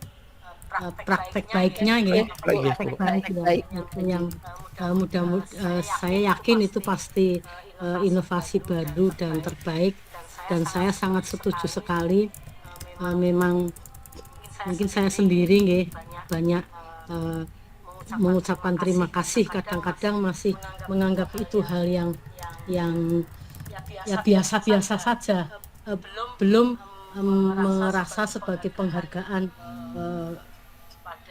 Praktek baiknya ya, praktek baik yang mudah-mudahan saya yakin itu pasti inovasi baru dan terbaik, dan saya sangat setuju sekali. Memang mungkin saya sendiri nggih banyak mengucapkan terima kasih, kadang-kadang masih menganggap itu hal yang ya biasa-biasa saja, belum merasa sebagai penghargaan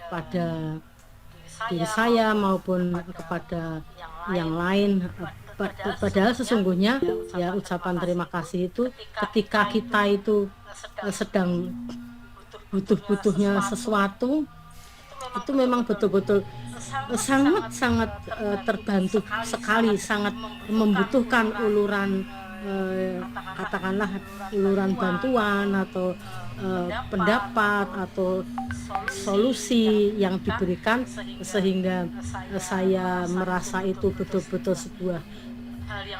pada diri saya maupun kepada yang lain. Padahal sesungguhnya ya ucapan terima kasih itu ketika kita itu sedang butuh-butuhnya sesuatu, itu memang betul-betul sangat terbantu sekali, sangat membutuhkan uluran katakanlah uluran bantuan atau pendapat atau solusi yang diberikan, sehingga saya merasa itu betul-betul sebuah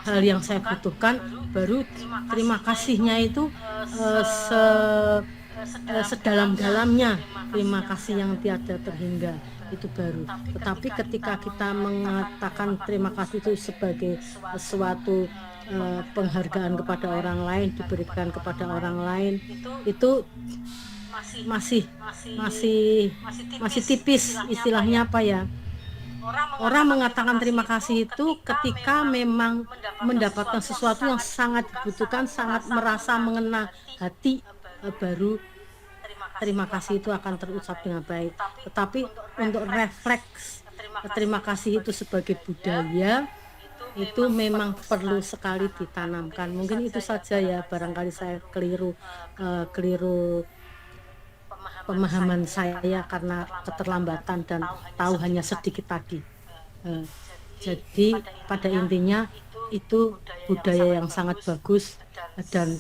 hal yang saya butuhkan. Baru terima kasihnya itu sedalam-dalamnya, terima kasih yang tiada terhingga. itu baru. Tetapi ketika kita mengatakan terima kasih itu sebagai suatu penghargaan kepada orang lain, diberikan kepada orang lain, itu masih masih tipis, istilahnya apa ya? Orang mengatakan terima kasih itu ketika memang mendapatkan sesuatu yang sangat dibutuhkan, sangat merasa mengena hati, baru terima kasih itu akan terucap dengan baik. Tetapi untuk refleks terima kasih itu sebagai budaya itu memang perlu sekali ditanamkan. Mungkin itu saja ya, barangkali saya keliru pemahaman saya karena keterlambatan dan tahu hanya sedikit tadi. Jadi pada intinya itu budaya yang sangat bagus dan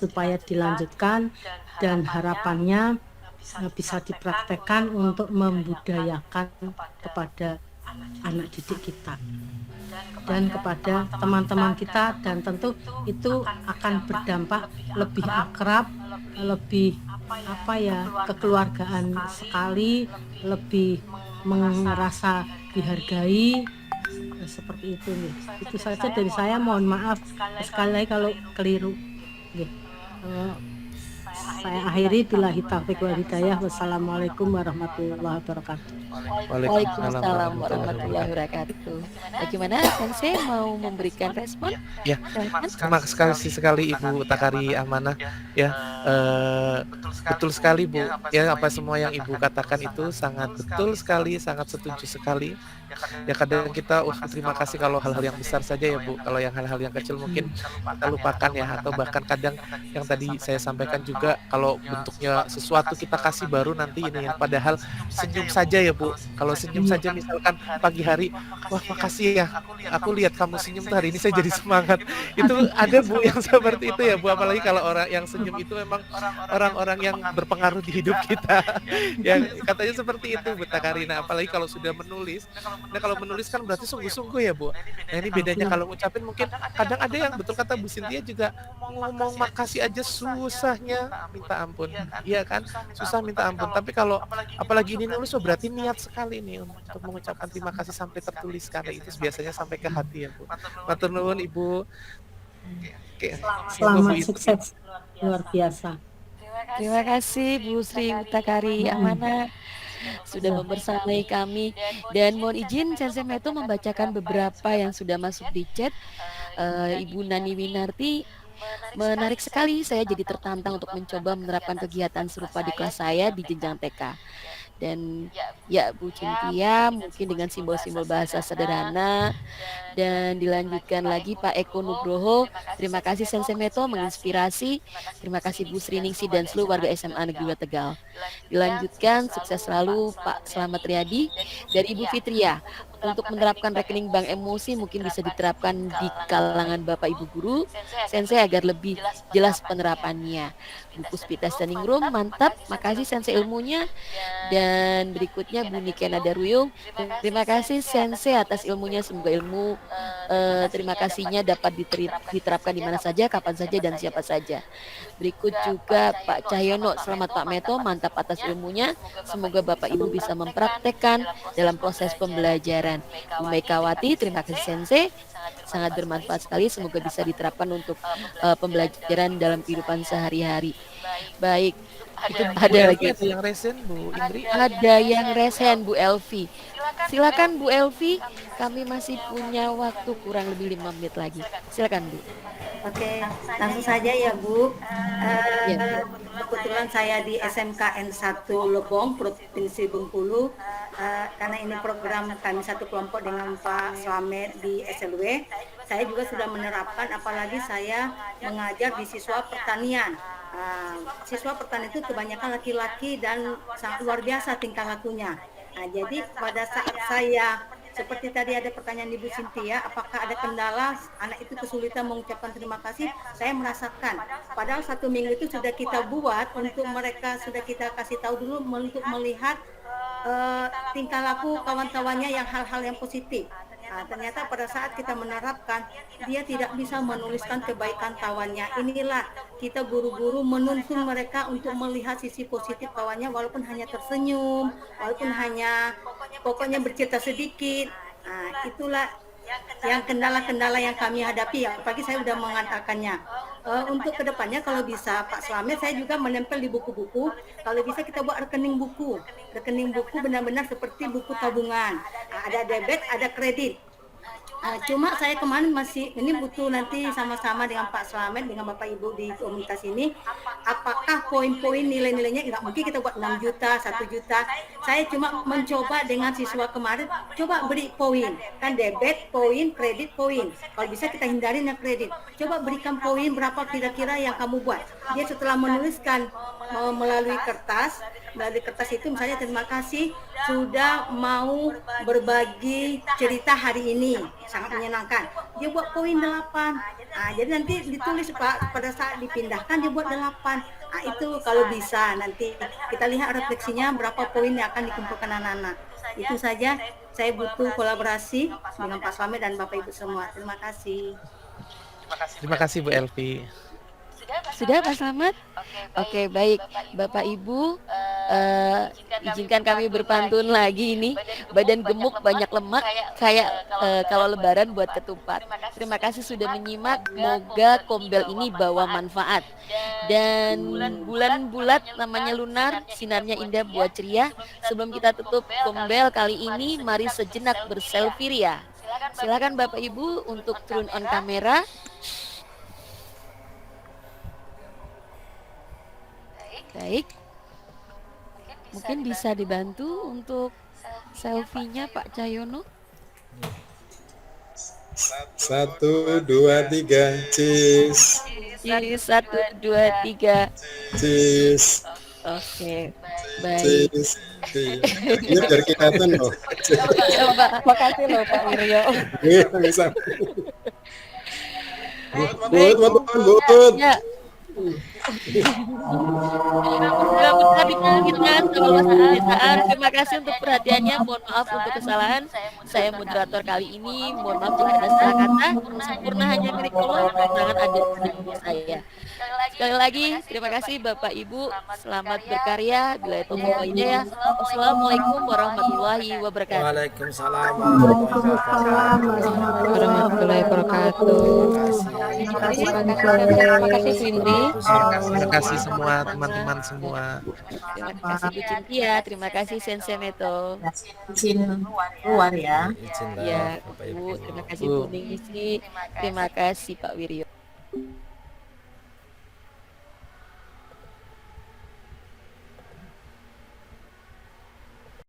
supaya dilanjutkan, dan harapannya bisa dipraktekkan untuk membudayakan kepada anak didik kita dan kepada teman-teman kita, dan tentu itu akan berdampak lebih akrab, lebih kekeluargaan sekali, lebih merasa dihargai, seperti itu nih. Itu saja dari saya, mohon maaf sekali lagi kalau keliru. Saya akhiri, billahi taufiq wal hidayah. Wassalamualaikum warahmatullahi wabarakatuh. Waalaikumsalam warahmatullahi wabarakatuh. Bagaimana Sensei mau memberikan respon? Ya, terima kasih sekali Ibu Takari Amanah. Ya, betul sekali Bu. Ya, apa semua yang Ibu katakan itu sangat betul sekali, sangat setuju sekali. Ya, kadang kita terima kasih kalau hal-hal yang besar saja ya Bu. Kalau yang hal-hal yang kecil mungkin kita lupakan ya, atau bahkan kadang yang tadi saya sampaikan juga, kalau bentuknya sesuatu kita kasih baru nanti ini ya, padahal senyum saja ya Bu. Kalau senyum saja, misalkan pagi hari, wah makasih ya, aku lihat kamu senyum tuh hari ini saya jadi semangat. Itu ada Bu yang seperti itu ya Bu, apalagi kalau orang yang senyum itu memang orang-orang yang berpengaruh di hidup kita. Yang katanya seperti itu Bu Takarina, apalagi kalau sudah menulis. Nah kalau menulis kan berarti sungguh-sungguh ya Bu. Nah ini bedanya, kalau ngucapin mungkin kadang ada yang betul kata Bu Cynthia juga, ngomong makasih aja susahnya minta ampun. Iya kan, susah minta ampun. Tapi kalau apalagi ini nulis, berarti niat sekali nih untuk mengucapkan terima kasih sampai tertulis, karena itu biasanya sampai ke hati ya Bu. Matur nuwun Ibu. Selamat sukses luar biasa. Terima kasih Bu Sri Utakari Amanah sudah membersamai kami, dan mohon izin Sensei Meto membacakan beberapa yang sudah masuk di chat. Ibu Nani Winarti, menarik sekali, saya jadi tertantang untuk mencoba menerapkan kegiatan serupa di kelas saya di jenjang TK. Dan ya Bu Cynthia mungkin dengan simbol-simbol bahasa sederhana. Dan dilanjutkan lagi Pak Eko Nugroho, terima kasih Sensei Meto menginspirasi. Terima kasih Bu Sri Ningsi dan seluruh warga SMA Negeri 2 Tegal. Dilanjutkan, sukses selalu Pak Slamet Riyadi. Dari Ibu Fitria, untuk menerapkan rekening bank emosi mungkin bisa diterapkan di kalangan Bapak Ibu guru Sensei agar lebih jelas penerapannya. Bu Puspita Standing Room, mantap, makasih Sensei ilmunya. Dan berikutnya Bu Nikena Daruyung, terima kasih Sensei atas ilmunya, semoga ilmu terima kasihnya dapat diterapkan di mana saja, kapan saja, dan siapa saja. Berikut juga Pak Cahyono, selamat Pak Meto, mantap atas ilmunya, semoga Bapak Ibu bisa mempraktekkan dalam proses pembelajaran. Bu Mekawati, terima kasih Sensei, sangat bermanfaat sekali, semoga bisa diterapkan untuk pembelajaran dalam kehidupan sehari-hari. Baik, itu ada lagi yang resen Bu Indri. Ada yang resen Bu Elvi. Silakan Bu Elvi, kami masih punya waktu kurang lebih 5 menit lagi. Silakan Bu. Oke, langsung saja ya Bu. Ya. Kebetulan saya di SMKN 1 Lebong, Provinsi Bengkulu. Karena ini program kami satu kelompok dengan Pak Slamet di SLW. Saya juga sudah menerapkan, apalagi saya mengajar di siswa pertanian. Siswa pertanian itu kebanyakan laki-laki dan sangat luar biasa tingkah lakunya. Nah, jadi pada saat saya, seperti tadi ada pertanyaan Ibu Cynthia, apakah ada kendala anak itu kesulitan mengucapkan terima kasih? Saya merasakan. Padahal 1 minggu itu sudah kita buat untuk mereka, sudah kita kasih tahu dulu untuk melihat tingkah laku kawan-kawannya yang hal-hal yang positif. Ternyata pada saat kita menerapkan, dia tidak bisa menuliskan kebaikan kawannya. Inilah kita guru-guru menuntun mereka untuk melihat sisi positif kawannya, walaupun hanya tersenyum, walaupun hanya pokoknya bercerita sedikit. Itulah yang kendala-kendala yang kami hadapi, apalagi saya sudah mengatakannya. Untuk kedepannya kalau bisa Pak Slamet, saya juga menempel di buku-buku, kalau bisa kita buat rekening buku benar-benar seperti buku tabungan. Ada debit, ada kredit. Cuma saya kemarin masih ini butuh nanti sama-sama dengan Pak Slamet, dengan Bapak Ibu di komunitas ini, apakah poin-poin nilai-nilainya, nggak mungkin kita buat 6 juta, 1 juta. Saya cuma mencoba dengan siswa kemarin, coba beri poin, kan debit, poin, kredit, poin. Kalau bisa kita hindarin yang kredit. Coba berikan poin berapa kira-kira yang kamu buat. Dia setelah menuliskan melalui kertas itu misalnya, terima kasih sudah mau berbagi cerita hari ini, sangat menyenangkan. Dia buat poin 8. Jadi nanti ditulis Pak, pada saat dipindahkan dia buat 8. Itu kalau bisa nanti kita lihat refleksinya berapa poin yang akan dikumpulkan anak-anak. Itu saja, saya butuh kolaborasi dengan Pak Slamet dan Bapak Ibu semua. Terima kasih. Terima kasih Bu Elvi. Sudah Pak Slamet? Oke, baik. Bapak Ibu, izinkan kami berpantun lagi ini. Badan gemuk, banyak lemak, kayak kalau lebaran buat ketupat. Terima kasih sudah menyimak. Moga kombel ini bawa manfaat. Dan bulan bulat namanya lunar, sinarnya indah buat ceria. Sebelum kita tutup kombel kali ini, mari sejenak berselfie ria. Silakan Bapak Ibu untuk turun on kamera. Baik, mungkin bisa dibantu untuk selfie-nya Pak Cahyono. 1, 2, 3, cheese. 1, 2, 3. Cheese. Oke, baik. Cheese. Ini biar kelihatan loh. Coba, makasih loh Pak Wiryo. Bisa. But. Ya. Mudah-mudahan dilanjutkan sama Mas. Terima kasih untuk perhatiannya. Mohon maaf untuk kesalahan. Saya moderator kali ini. Mohon maaf jika ada salah kata. Sempurna hanya milik Allah. Jangan ada di saya. Sekali lagi terima kasih Bapak Ibu. Selamat berkarya. Bila itu hidayah. Wassalamualaikum warahmatullahi wabarakatuh. Waalaikumsalam Warahmatullahi wabarakatuh. Terima kasih Cindy. Terima kasih semua teman-teman semua. Terima kasih Bu Cintia. Terima kasih Sensei Meto. Izin keluar ya. Izin Ya, Bapak Bu. Ibu. Terima kasih Bu Ningsi. Terima kasih Pak Wiryo.